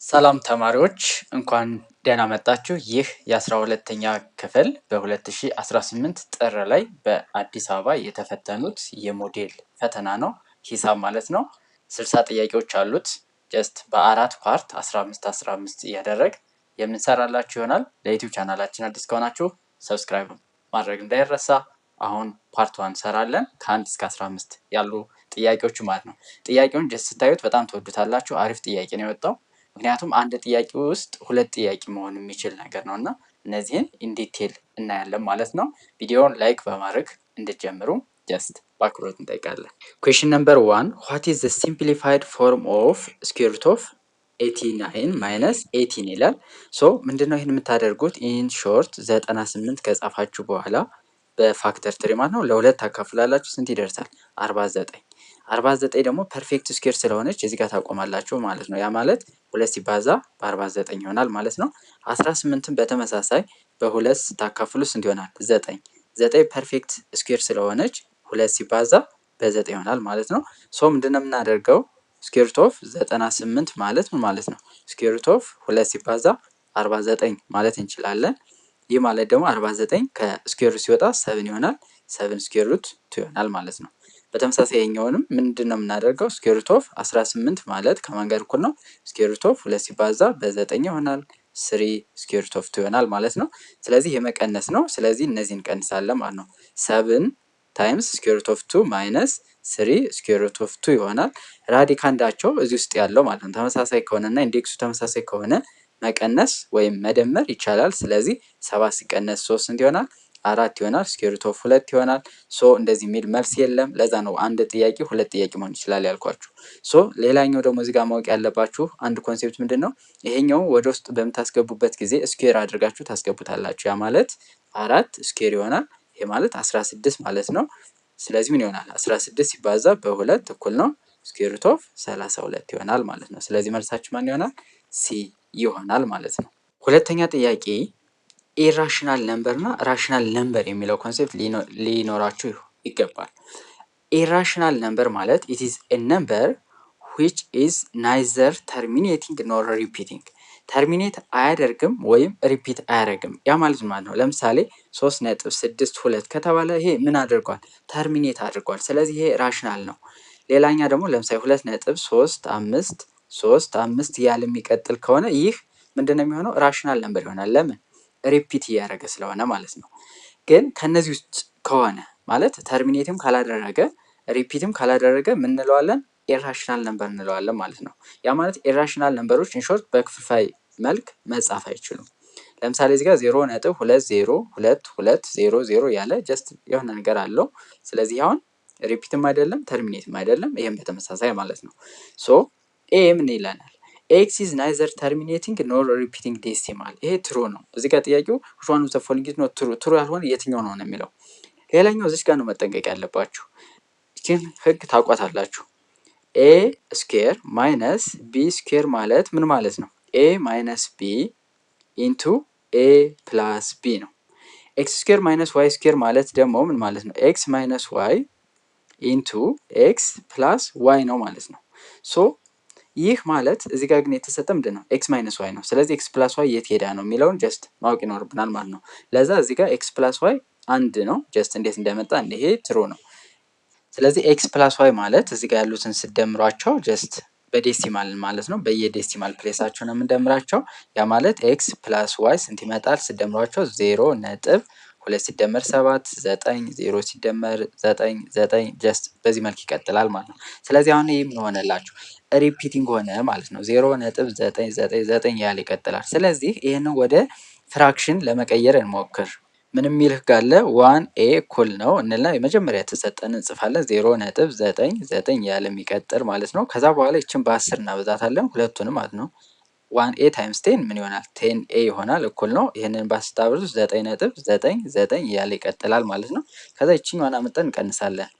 ሰላም ተማሪዎች እንኳን ደህና መጣችሁ። ይህ የ12ኛ ክፍል በ2018 ጥር ላይ በአዲስ አበባ የተፈተኑት የሞዴል ፈተና ነው። ሂሳብ ማለት ነው። 60 ጥያቄዎች አሉት። ጀስት በአራት ፓርት 15 15 እያደረግ የምንሰራላችሁ ይሆናል። ለዩቲዩብ ቻናላችን አዲስ ከሆናችሁ ሰብስክራይብ ማድረግ እንዳይረሳ። አሁን ፓርት 1 እንሰራለን ከ1 እስከ 15 ያሉ ጥያቄዎቹ ማለት ነው። ጥያቄውን ጀስት ስታዩት በጣም ትወዱታላችሁ። አሪፍ ጥያቄ ነው የወጣው። ምክንያቱም አንድ ጥያቄ ውስጥ ሁለት ጥያቄ መሆን የሚችል ነገር ነው እና እነዚህን ኢንዲቴል እናያለን ማለት ነው። ቪዲዮውን ላይክ በማድረግ እንድትጀምሩ ጀስት በአክብሮት እንጠይቃለን። ኩዌሽን ነምበር 1 ዋት ኢዝ ዘ ሲምፕሊፋይድ ፎርም ኦፍ ስኩዌር ሩት ኦፍ 89 ማይነስ 18 ይላል። ሶ ምንድነው ይህን የምታደርጉት? ኢን ሾርት 98 ከጻፋችሁ በኋላ በፋክተር ትሪ ማለት ነው ለሁለት ታካፍላላችሁ። ስንት ይደርሳል? 49 49 ደግሞ ፐርፌክት ስኩዌር ስለሆነች እዚህ ጋር ታቆማላችሁ ማለት ነው። ያ ማለት ሁለት ሲባዛ በ49 ይሆናል ማለት ነው። 18ን በተመሳሳይ በሁለት ስታካፍሉ ስንት ይሆናል? 9 9 ፐርፌክት ስኩዌር ስለሆነች ሁለት ሲባዛ በ9 ይሆናል ማለት ነው። ሶ ምንድነው የምናደርገው? ስኩዌር ሩት ኦፍ 98 ማለት ምን ማለት ነው? ስኩዌር ሩት ኦፍ ሁለት ሲባዛ 49 ማለት እንችላለን። ይህ ማለት ደግሞ 49 ከስኩዌር ሩት ሲወጣ 7 ይሆናል። 7 ስኩዌር ሩት 2 ይሆናል ማለት ነው። በተመሳሳይ የኛውንም ምንድነው የምናደርገው? ስኩዌር ሩት ኦፍ 18 ማለት ከማን ጋር እኩል ነው? ስኩዌር ሩት ኦፍ 2 ሲባዛ በ9 ይሆናል። 3 ስኩዌር ሩት ኦፍ 2 ይሆናል ማለት ነው። ስለዚህ የመቀነስ ነው። ስለዚህ እነዚህን እንቀንሳለን ማለት ነው። 7 ታይምስ ስኩዌር ሩት ኦፍ 2 ማይነስ 3 ስኩዌር ሩት ኦፍ 2 ይሆናል። ራዲካንዳቸው እዚህ ውስጥ ያለው ማለት ነው ተመሳሳይ ከሆነና ኢንዴክሱ ተመሳሳይ ከሆነ መቀነስ ወይም መደመር ይቻላል። ስለዚህ 7 ሲቀነስ 3 ስንት ይሆናል? 4 ይሆናል። ስኩዌር ሩት ኦፍ 2 ይሆናል። ሶ እንደዚህ የሚል መልስ የለም። ለዛ ነው አንድ ጥያቄ ሁለት ጥያቄ መሆን ይችላል ያልኳችሁ። ሶ ሌላኛው ደግሞ እዚህ ጋር ማወቅ ያለባችሁ አንድ ኮንሴፕት ምንድን ነው? ይሄኛው ወደ ውስጥ በምታስገቡበት ጊዜ ስኩዌር አድርጋችሁ ታስገቡታላችሁ። ያ ማለት 4 ስኩዌር ይሆናል። ይሄ ማለት 16 ማለት ነው። ስለዚህ ምን ይሆናል? 16 ሲባዛ በሁለት እኩል ነው ስኩዌር ሩት ኦፍ 32 ይሆናል ማለት ነው። ስለዚህ መልሳችሁ ማን ይሆናል? ሲ ይሆናል ማለት ነው። ሁለተኛ ጥያቄ ኢራሽናል ነምበር እና ራሽናል ነምበር የሚለው ኮንሴፕት ሊኖራችሁ ይገባል። ኢራሽናል ነምበር ማለት ኢት ኢዝ ኤ ነምበር ዊች ኢዝ ናይዘር ተርሚኔቲንግ ኖር ሪፒቲንግ። ተርሚኔት አያደርግም ወይም ሪፒት አያደርግም። ያ ማለት ማለት ነው ለምሳሌ 3.62 ከተባለ ይሄ ምን አድርጓል? ተርሚኔት አድርጓል። ስለዚህ ይሄ ራሽናል ነው። ሌላኛ ደግሞ ለምሳሌ 2.35 እያለ የሚቀጥል ከሆነ ይህ ምንድነው የሚሆነው? ራሽናል ነምበር ይሆናል። ለምን? ሪፒት እያደረገ ስለሆነ ማለት ነው። ግን ከነዚህ ውስጥ ከሆነ ማለት ተርሚኔትም ካላደረገ ሪፒትም ካላደረገ ምን እንለዋለን? ኢራሽናል ነምበር እንለዋለን ማለት ነው። ያ ማለት ኢራሽናል ነምበሮች ኢንሾርት በክፍልፋይ መልክ መጻፍ አይችሉም። ለምሳሌ እዚህ ጋር 0.202200 ያለ ጀስት የሆነ ነገር አለው። ስለዚህ አሁን ሪፒትም አይደለም ተርሚኔትም አይደለም። ይሄም በተመሳሳይ ማለት ነው። ሶ ኤ ምን ይለናል? ኤክስ ኢዝ ናይዘር ተርሚኔቲንግ ኖር ሪፒቲንግ ዴሲማል። ይሄ ትሩ ነው። እዚህ ጋር ጥያቄው which one of the following is not true? ትሩ ያልሆነ የትኛው ነው የሚለው። ሌላኛው እዚህ ጋር ነው መጠንቀቅ ያለባችሁ። ይህን ህግ ታውቋታላችሁ። ኤ ስኩዌር ማይነስ ቢ ስኩዌር ማለት ምን ማለት ነው? ኤ ማይነስ ቢ ኢንቱ ኤ ፕላስ ቢ ነው። ኤክስ ስኩዌር ማይነስ ዋይ ስኩዌር ማለት ደግሞ ምን ማለት ነው? ኤክስ ማይነስ ዋይ ኢንቱ ኤክስ ፕላስ ዋይ ነው ማለት ነው። ሶ ይህ ማለት እዚህ ጋር ግን የተሰጠ ምንድን ነው? ኤክስ ማይነስ ዋይ ነው። ስለዚህ ኤክስ ፕላስ ዋይ የት ሄዳ ነው የሚለውን ጀስት ማወቅ ይኖርብናል ማለት ነው። ለዛ እዚህ ጋር ኤክስ ፕላስ ዋይ አንድ ነው። ጀስት እንዴት እንደመጣ ይሄ ትሩ ነው። ስለዚህ ኤክስ ፕላስ ዋይ ማለት እዚህ ጋር ያሉትን ስደምሯቸው ጀስት በዴሲማል ማለት ነው። በየዴሲማል ፕሌሳቸው ነው የምንደምራቸው። ያ ማለት ኤክስ ፕላስ ዋይ ስንት ይመጣል? ስደምሯቸው 0.2 ሲደመር 7 9 0 ሲደመር 9 9 ጀስት በዚህ መልክ ይቀጥላል ማለት ነው። ስለዚህ አሁን ይህ ምን ሆነላችሁ? ሪፒቲንግ ሆነ ማለት ነው። 0.999 ያህል ይቀጥላል። ስለዚህ ይህንን ወደ ፍራክሽን ለመቀየር እንሞክር። ምን የሚል ህግ አለ? 1 ኤ እኩል ነው እንልና የመጀመሪያ የተሰጠን እንጽፋለን 0.99 ያህል የሚቀጥል ማለት ነው። ከዛ በኋላ ይችን በ10 እናበዛታለን ሁለቱንም ማለት ነው። 1 ኤ ታይምስ 10 ምን ይሆናል? 10 ኤ ይሆናል እኩል ነው። ይህንን በ10 9.99 ያህል ይቀጥላል ማለት ነው። ከዛ ይችኛዋን አመጣን እንቀንሳለን።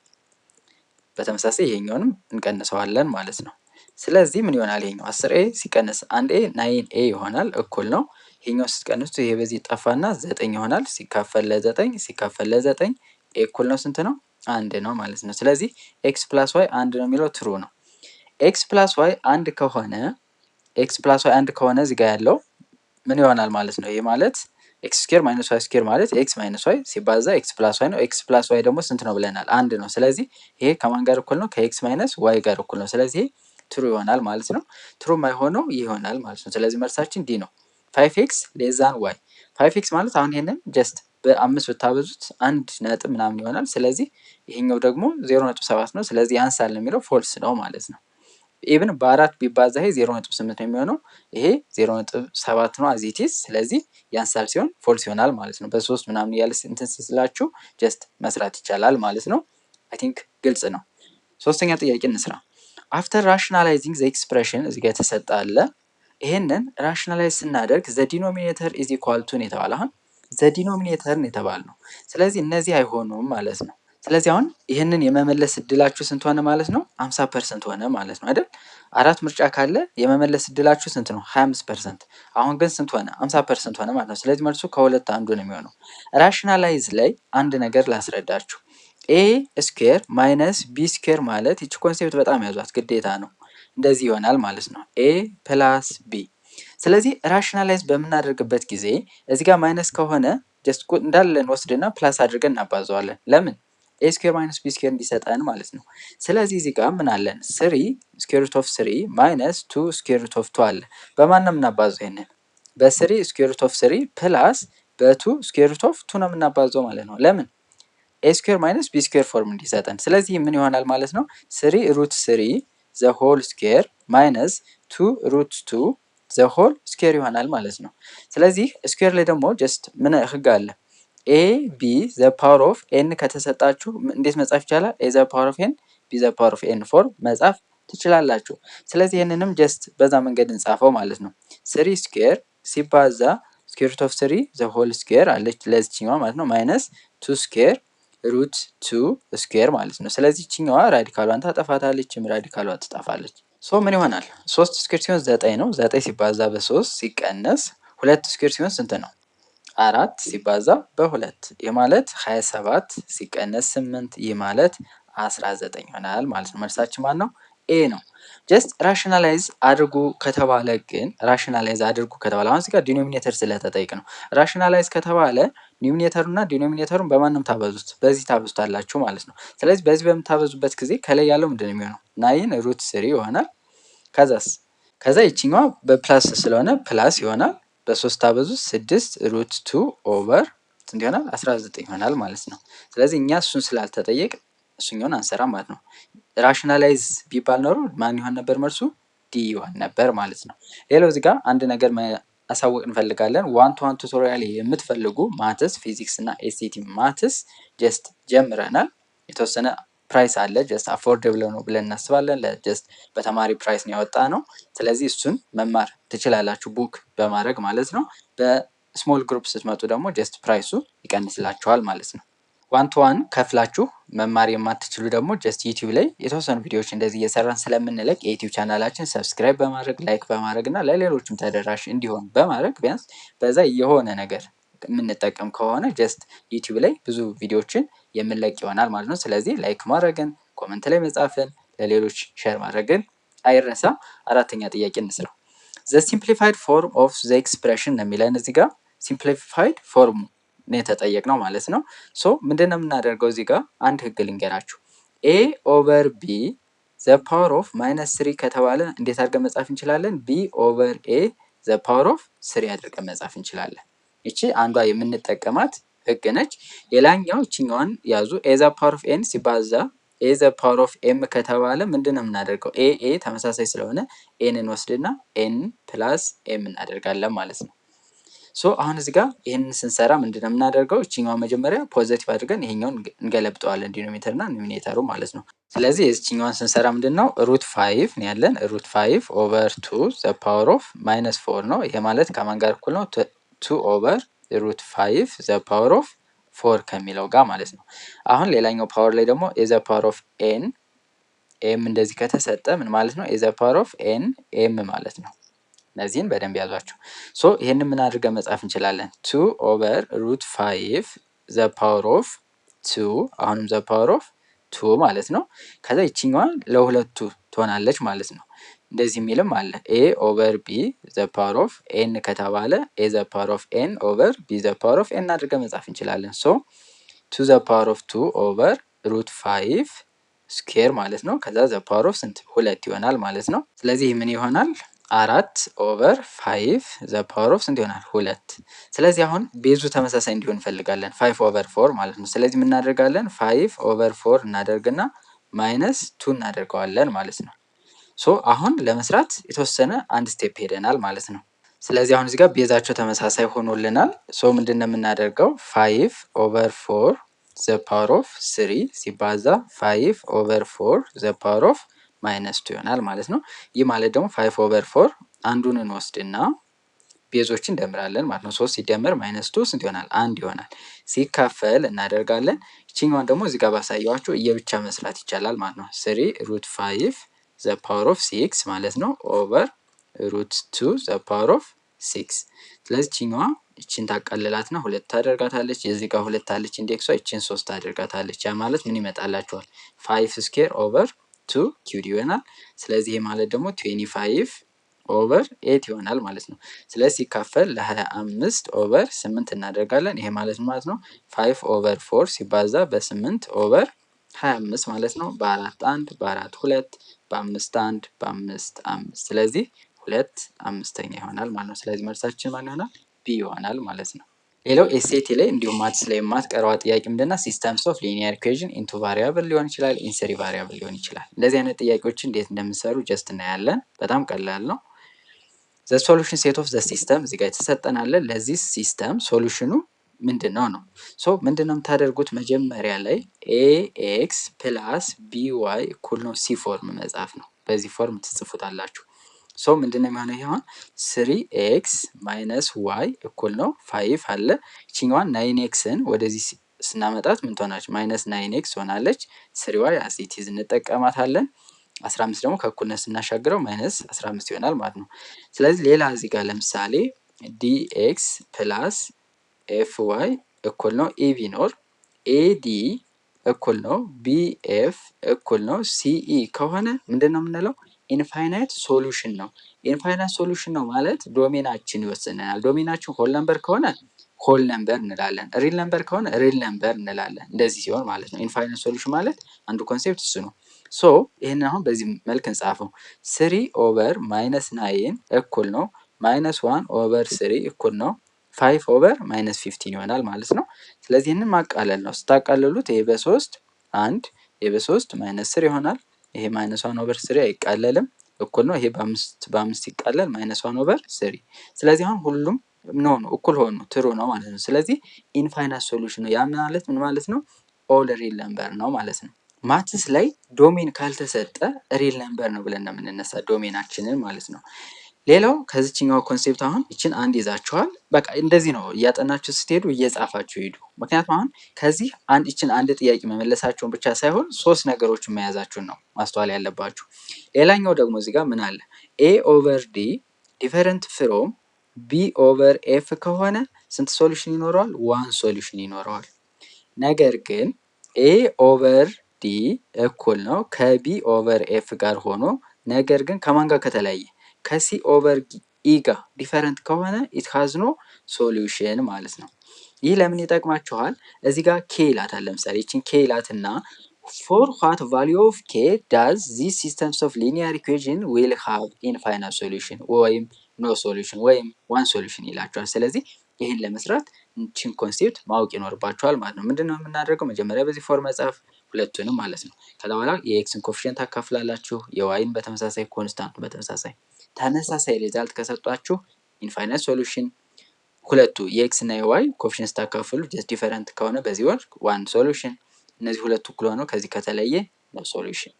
በተመሳሳይ ይሄኛውንም እንቀንሰዋለን ማለት ነው። ስለዚህ ምን ይሆናል? ይሄኛው 10 ኤ ሲቀንስ 1 ኤ 9 ኤ ይሆናል እኩል ነው። ይሄኛው ስትቀንሱ ይሄ በዚህ ጠፋና 9 ይሆናል። ሲካፈል ለ9 ኤ እኩል ነው ስንት ነው? 1 ነው ማለት ነው። ስለዚህ ኤክስ ፕላስ ዋይ 1 ነው የሚለው ትሩ ነው። ኤክስ ፕላስ ዋይ 1 ከሆነ ኤክስ ፕላስ ዋይ አንድ ከሆነ እዚህ ጋር ያለው ምን ይሆናል ማለት ነው? ይሄ ማለት ኤክስ ስኩዌር ማይነስ ዋይ ስኩዌር ማለት ኤክስ ማይነስ ዋይ ሲባዛ ኤክስ ፕላስ ዋይ ነው። ኤክስ ፕላስ ዋይ ደግሞ ስንት ነው ብለናል? አንድ ነው። ስለዚህ ይሄ ከማን ጋር እኩል ነው? ከኤክስ ማይነስ ዋይ ጋር እኩል ነው። ስለዚህ ትሩ ይሆናል ማለት ነው። ትሩ የማይሆነው ይህ ይሆናል ማለት ነው። ስለዚህ መልሳችን ዲ ነው። 5x ሌዛን ዋይ 5x ማለት አሁን ይሄንን ጀስት በአምስት ብታበዙት አንድ ነጥብ ምናምን ይሆናል። ስለዚህ ይሄኛው ደግሞ 0.7 ነው። ስለዚህ ያንሳል ነው የሚለው ፎልስ ነው ማለት ነው። ኢቭን በአራት ቢባዛ ይሄ 0.8 ነው የሚሆነው። ይሄ 0.7 ነው አዚቲስ። ስለዚህ ያንሳል ሲሆን ፎልስ ይሆናል ማለት ነው። በሶስት ምናምን እያለ እንትን ስላችሁ ጀስት መስራት ይቻላል ማለት ነው። አይ ቲንክ ግልጽ ነው። ሶስተኛ ጥያቄ እንስራ። አፍተር ራሽናላይዚንግ ዘ ኤክስፕሬሽን እዚህ ጋር የተሰጠ አለ። ይሄንን ራሽናላይዝ ስናደርግ ዘ ዲኖሚኔተር ኢዝ ኢኳል ቱ ነው የተባለ። አሁን ዘ ዲኖሚኔተር ነው የተባለ ነው። ስለዚህ እነዚህ አይሆኑም ማለት ነው። ስለዚህ አሁን ይህንን የመመለስ እድላችሁ ስንት ሆነ ማለት ነው? 50% ሆነ ማለት ነው አይደል? አራት ምርጫ ካለ የመመለስ እድላችሁ ስንት ነው? 25%። አሁን ግን ስንት ሆነ? 50% ሆነ ማለት ነው። ስለዚህ መልሱ ከሁለት አንዱ ነው የሚሆነው። ራሽናላይዝ ላይ አንድ ነገር ላስረዳችሁ። ኤ ስኩዌር ማይነስ ቢ ስኩዌር ማለት ይቺ ኮንሴፕት በጣም ያዟት ግዴታ ነው። እንደዚህ ይሆናል ማለት ነው። ኤ ፕላስ ቢ። ስለዚህ ራሽናላይዝ በምናደርግበት ጊዜ እዚህ ጋር ማይነስ ከሆነ ጀስት እንዳለን ወስድና ፕላስ አድርገን እናባዘዋለን። ለምን? ኤ ስኩዌር ማይነስ ቢ ስኩዌር እንዲሰጠን ማለት ነው። ስለዚህ እዚህ ጋር ምን አለን? ስሪ ስኩዌር ሩት ኦፍ ስሪ ማይነስ ቱ ስኩዌር ሩት ኦፍ ቱ አለ። በማን ነው የምናባዘው? ይሄንን በስሪ ስኩዌር ሩት ኦፍ ስሪ ፕላስ በቱ ስኩዌር ሩት ኦፍ ቱ ነው የምናባዘው ማለት ነው። ለምን? ኤ ስኩዌር ማይነስ ቢ ስኩዌር ፎርም እንዲሰጠን። ስለዚህ ምን ይሆናል ማለት ነው? ስሪ ሩት ስሪ ዘ ሆል ስኩዌር ማይነስ ቱ ሩት ቱ ዘ ሆል ስኩዌር ይሆናል ማለት ነው። ስለዚህ ስኩዌር ላይ ደግሞ ጀስት ምን ህግ አለ? ኤ ቢ ዘ ፓወር ኦፍ ኤን ከተሰጣችሁ እንዴት መጻፍ ይቻላል? ኤ ዘ ፓወር ኦፍ ኤን ቢ ዘ ፓወር ኦፍ ኤን ፎር መጻፍ ትችላላችሁ። ስለዚህ ይህንንም ጀስት በዛ መንገድ እንጻፈው ማለት ነው። ስሪ ስኩዌር ሲባዛ ስኩዌር ሩት ኦፍ ስሪ ዘ ሆል ስኩዌር አለች ለዚችኛዋ ማለት ነው ማይነስ ቱ ስኩዌር ሩት ቱ ስኩዌር ማለት ነው። ስለዚህ ችኛዋ ራዲካሏን ታጠፋታለች፣ ራዲካሏ ትጠፋለች። ሶ ምን ይሆናል? ሶስት ስኩዌር ሲሆን 9 ነው። 9 ሲባዛ በ3 ሲቀነስ ሁለት ስኩዌር ሲሆን ስንት ነው? አራት ሲባዛ በሁለት ይህ ማለት 27 ሲቀነስ 8 ይህ ማለት 19 ይሆናል ማለት ነው። መልሳችን ማን ነው? ኤ ነው። ጀስት ራሽናላይዝ አድርጉ ከተባለ ግን ራሽናላይዝ አድርጉ ከተባለ አሁን እዚህ ጋር ዲኖሚኔተር ስለተጠይቅ ነው። ራሽናላይዝ ከተባለ ኒሚኔተሩና ዲኖሚኔተሩን በማንም ታበዙት በዚህ ታበዙታላችሁ ማለት ነው። ስለዚህ በዚህ በምታበዙበት ጊዜ ከላይ ያለው ምንድን ነው የሚሆነው? ናይን ሩት ስሪ ይሆናል። ከዛ ይችኛዋ በፕላስ ስለሆነ ፕላስ ይሆናል። በሶስት ታበዙት 6 ሩት 2 ኦቨር ስንት ይሆናል? 19 ይሆናል ማለት ነው። ስለዚህ እኛ እሱን ስላልተጠየቅ እሱኛውን አንሰራ ማለት ነው። ራሽናላይዝ ቢባል ኖሮ ማን ይሆን ነበር? መልሱ ዲ ይሆን ነበር ማለት ነው። ሌላው እዚህ ጋር አንድ ነገር አሳወቅ እንፈልጋለን። ዋን ቱ ዋን ቱቶሪያል የምትፈልጉ ማትስ፣ ፊዚክስ እና ኤስቲቲ ማትስ ጀስት ጀምረናል። የተወሰነ ፕራይስ አለ ጀስት አፎርደብል ነው ብለን እናስባለን። ለጀስት በተማሪ ፕራይስ ነው ያወጣ ነው። ስለዚህ እሱን መማር ትችላላችሁ ቡክ በማድረግ ማለት ነው። በስሞል ግሩፕ ስትመጡ ደግሞ ጀስት ፕራይሱ ይቀንስላችኋል ማለት ነው። ዋን ቱ ዋን ከፍላችሁ መማር የማትችሉ ደግሞ ጀስት ዩቲዩብ ላይ የተወሰኑ ቪዲዮዎች እንደዚህ እየሰራን ስለምንለቅ የዩቲዩብ ቻናላችን ሰብስክራይብ በማድረግ ላይክ በማድረግ እና ለሌሎችም ተደራሽ እንዲሆን በማድረግ ቢያንስ በዛ የሆነ ነገር የምንጠቀም ከሆነ ጀስት ዩቲዩብ ላይ ብዙ ቪዲዮዎችን የምንለቅ ይሆናል ማለት ነው። ስለዚህ ላይክ ማድረግን፣ ኮመንት ላይ መጻፍን፣ ለሌሎች ሼር ማድረግን አይረሳ። አራተኛ ጥያቄ እንስራው። ዘ ሲምፕሊፋይድ ፎርም ኦፍ ዘ ኤክስፕሬሽን ነው የሚለን እዚህ ጋር ሲምፕሊፋይድ ፎርሙ ነው የተጠየቅነው ማለት ነው። ሶ ምንድን ነው የምናደርገው እዚህ ጋር አንድ ህግ ልንገራችሁ። ኤ ኦቨር ቢ ዘ ፓወር ኦፍ ማይነስ ስሪ ከተባለ እንዴት አድርገን መጻፍ እንችላለን? ቢ ኦቨር ኤ ዘ ፓወር ኦፍ ስሪ አድርገን መጻፍ እንችላለን። ይቺ አንዷ የምንጠቀማት ህግ ነች። ሌላኛው ይችኛዋን ያዙ። ኤ ዘ ፓወር ኦፍ ኤን ሲባዛ ኤ ዘ ፓወር ኦፍ ኤም ከተባለ ምንድን ነው የምናደርገው? ኤ ተመሳሳይ ስለሆነ ኤን እንወስድና ኤን ፕላስ ኤም እናደርጋለን ማለት ነው። ሶ አሁን እዚህ ጋር ይህንን ስንሰራ ምንድን ነው የምናደርገው? ይችኛዋን መጀመሪያ ፖዘቲቭ አድርገን ይሄኛውን እንገለብጠዋለን ዲኖሚኔተር እና ኖሚኔተሩ ማለት ነው። ስለዚህ የዚችኛዋን ስንሰራ ምንድን ነው ሩት 5 ነው ያለን። ሩት 5 ኦቨር 2 ዘ ፓወር ኦፍ ማይነስ 4 ነው። ይሄ ማለት ከማን ጋር እኩል ነው? 2 ኦቨር ሩት 5 ዘ ፓወር ኦፍ 4 ከሚለው ጋር ማለት ነው። አሁን ሌላኛው ፓወር ላይ ደግሞ ኤ ዘ ፓወር ኦፍ ኤን ኤም እንደዚህ ከተሰጠ ምን ማለት ነው? ኤ ዘ ፓወር ኦፍ ኤን ኤም ማለት ነው። እነዚህን በደንብ ያዟቸው። ሶ ይሄንን ምን አድርገን መጻፍ እንችላለን? 2 ኦቨር ሩት 5 ዘ ፓወር ኦፍ 2 አሁንም ዘ ፓወር ኦፍ 2 ማለት ነው። ከዛ ይችኛዋ ለሁለቱ ትሆናለች ማለት ነው። እንደዚህ የሚልም አለ። ኤ ኦቨር ቢ ዘ ፓወር ኦፍ ኤን ከተባለ ኤ ዘ ፓወር ኦፍ ኤን ኦቨር ቢ ዘ ፓወር ኦፍ ኤን አድርገን መጻፍ እንችላለን። ሶ ቱ ዘ ፓወር ኦፍ 2 ኦቨር ሩት 5 ስኩዌር ማለት ነው። ከዛ ዘ ፓወር ኦፍ ስንት 2 ይሆናል ማለት ነው። ስለዚህ ምን ይሆናል? 4 ኦቨር 5 ዘ ፓወር ኦፍ ስንት ይሆናል? 2። ስለዚህ አሁን ቤዙ ተመሳሳይ እንዲሆን እንፈልጋለን 5 ኦቨር 4 ማለት ነው። ስለዚህ ምን እናደርጋለን? 5 ኦቨር 4 እናደርግና ማይነስ 2 እናደርገዋለን ማለት ነው። ሶ አሁን ለመስራት የተወሰነ አንድ ስቴፕ ሄደናል ማለት ነው። ስለዚህ አሁን እዚህ ጋር ቤዛቸው ተመሳሳይ ሆኖልናል። ሶ ምንድን ነው የምናደርገው? 5 ኦቨር 4 ዘ ፓወር ኦፍ 3 ሲባዛ 5 ኦቨር 4 ዘ ፓወር ኦፍ ማይነስ 2 ይሆናል ማለት ነው። ይህ ማለት ደግሞ 5 ኦቨር 4 አንዱን እንወስድና ቤዞችን እንደምራለን ማለት ነው። 3 ሲደመር ማይነስ 2 ስንት ይሆናል? 1 ይሆናል። ሲካፈል እናደርጋለን። ይችኛዋን ደግሞ እዚህ ጋር ባሳየዋችሁ እየብቻ መስራት ይቻላል ማለት ነው። 3 ሩት 5 ዘ ፓወር ኦፍ 6 ማለት ነው ኦቨር ሩት 2 ዘ ፓወር ኦፍ 6። ስለዚህ ችኛዋ ይችን ታቃልላትና 2 ታደርጋታለች። የዚህ ጋር 2 አለች ኢንዴክሷ፣ ይችን 3 ታደርጋታለች። ያ ማለት ምን ይመጣላችኋል? 5 ስኩዌር ኦቨር 2 ኪዩብ ይሆናል። ስለዚህ ይሄ ማለት ደግሞ 25 ኦቨር 8 ይሆናል ማለት ነው። ስለዚህ ሲካፈል ለ25 ኦቨር 8 እናደርጋለን። ይሄ ማለት ነው 5 ኦቨር 4 ሲባዛ በ8 ኦቨር 25 ማለት ነው። በ4 1 በ4 2 በ5 1 በ5 5 ስለዚህ 2/5 ይሆናል ማለት ነው። ስለዚህ መልሳችን ማን ይሆናል? ቢ ይሆናል ማለት ነው። ሌላው ኤስኤቲ ላይ እንዲሁም ማትስ ላይ የማትቀረዋ ጥያቄ ምንድነው? ሲስተምስ ኦፍ ሊኒየር ኢኩዌሽን ኢንቱ ቫሪያብል ሊሆን ይችላል፣ ኢንሰሪ ቫሪያብል ሊሆን ይችላል። እንደዚህ አይነት ጥያቄዎች እንዴት እንደምንሰሩ ጀስት እናያለን። በጣም ቀላል ነው። ዘ ሶሉሽን ሴት ኦፍ ዘ ሲስተም እዚህ ጋር የተሰጠናለ። ለዚህ ሲስተም ሶሉሽኑ ምንድን ነው ነው? ሶ ምንድን ነው የምታደርጉት? መጀመሪያ ላይ ኤኤክስ ፕላስ ቢዋይ እኩል ነው ሲ ፎርም መጻፍ ነው። በዚህ ፎርም ትጽፉታላችሁ። ሶ ምንድን ነው የሚሆነው? ይሆን 3ኤክስ ማይነስ ዋይ እኩል ነው 5 አለ። ይችኛዋን 9ኤክስን ወደዚህ ስናመጣት ምን ትሆናለች? ማይነስ 9ኤክስ ሆናለች። 3ዋይ አሲቲዝ እንጠቀማታለን። 15 ደግሞ ከእኩልነት ስናሻግረው ማይነስ 15 ይሆናል ማለት ነው። ስለዚህ ሌላ እዚህ ጋር ለምሳሌ ዲኤክስ ፕላስ ኤፍ ዋይ እኩል ነው ኤ ቢኖር ኤዲ እኩል ነው ቢኤፍ እኩል ነው ሲኢ ከሆነ ምንድን ነው የምንለው? ኢንፋይናይት ሶሉሽን ነው። ኢንፋይናይት ሶሉሽን ነው ማለት ዶሜናችን ይወስነናል። ዶሜናችን ሆል ነምበር ከሆነ ሆል ነምበር እንላለን፣ ሪል ነምበር ከሆነ ሪል ነምበር እንላለን። እንደዚህ ሲሆን ማለት ነው ኢንፋይናይት ሶሉሽን ማለት አንዱ ኮንሴፕት እሱ ነው። ሶ ይህን አሁን በዚህ መልክ እንጻፈው። 3 ኦቨር ማይነስ 9 እኩል ነው ማይነስ 1 ኦቨር 3 እኩል ነው 5 ኦቨር ማይነስ 15 ይሆናል ማለት ነው። ስለዚህ ይህንን ማቃለል ነው። ስታቃለሉት ይሄ በ3 1 ይሄ በ3 ማይነስ 3 ይሆናል። ይሄ ማይነስ 1 ኦቨር 3 አይቃለልም እኩል ነው። ይሄ በ5 ይቃለል ማይነስ 1 ኦቨር 3። ስለዚህ አሁን ሁሉም ኖ ነው እኩል ሆኑ ትሩ ነው ማለት ነው። ስለዚህ ኢንፋይናይት ሶሉሽን ነው። ያ ማለት ምን ማለት ነው? ኦል ሪል ነምበር ነው ማለት ነው። ማትስ ላይ ዶሜን ካልተሰጠ ሪል ነምበር ነው ብለን ነው የምንነሳ ዶሜናችንን ማለት ነው። ሌላው ከዚችኛው ኮንሴፕት አሁን ይችን አንድ ይዛችኋል። በቃ እንደዚህ ነው እያጠናችሁ ስትሄዱ እየጻፋችሁ ሄዱ። ምክንያቱም አሁን ከዚህ ይችን አንድ ጥያቄ መመለሳችሁን ብቻ ሳይሆን 3 ነገሮችን መያዛችሁን ነው ማስተዋል ያለባችሁ። ሌላኛው ደግሞ እዚህ ጋር ምን አለ? ኤ ኦቨር ዲ ዲፈረንት ፍሮም ቢ ኦቨር ኤፍ ከሆነ ስንት ሶሉሽን ይኖረዋል? 1 ሶሉሽን ይኖረዋል። ነገር ግን ኤ ኦቨር ዲ እኩል ነው ከቢ ኦቨር ኤፍ ጋር ሆኖ ነገር ግን ከማን ጋር ከተለያየ ከሲ ኦቨር ኢ ጋር ዲፈረንት ከሆነ ኢት ሃዝ ኖ ሶሉሽን ማለት ነው። ይህ ለምን ይጠቅማችኋል? እዚህ ጋር ኬ ይላታል። ለምሳሌ ይችን ኬ ይላትና ፎር ዋት ቫሊዩ ኦፍ ኬ ዳዝ ዚስ ሲስተምስ ኦፍ ሊኒየር ኢኩዌሽን ዊል ሃቭ ኢንፋይናይት ሶሉሽን ወይም ኖ ሶሉሽን ወይም 1 ሶሉሽን ይላችኋል። ስለዚህ ይህን ለመስራት ይችን ኮንሴፕት ማወቅ ይኖርባችኋል ማለት ነው። ምንድን ነው የምናደርገው? መጀመሪያ በዚህ ፎርም መጻፍ ሁለቱንም ማለት ነው። ከዛ በኋላ የኤክስን ኮፊሽንት ታካፍላላችሁ፣ የዋይን በተመሳሳይ ኮንስታንት በተመሳሳይ ተመሳሳይ ሪዛልት ከሰጧችሁ ኢንፋይናይት ሶሉሽን። ሁለቱ የኤክስ እና የዋይ ኮፊሽንት ስታካፍሉ ጀስት ዲፈረንት ከሆነ በዚህ ወር 1 ሶሉሽን። እነዚህ ሁለቱ እኩል ሆነው ከዚህ ከተለየ ኖ ሶሉሽን።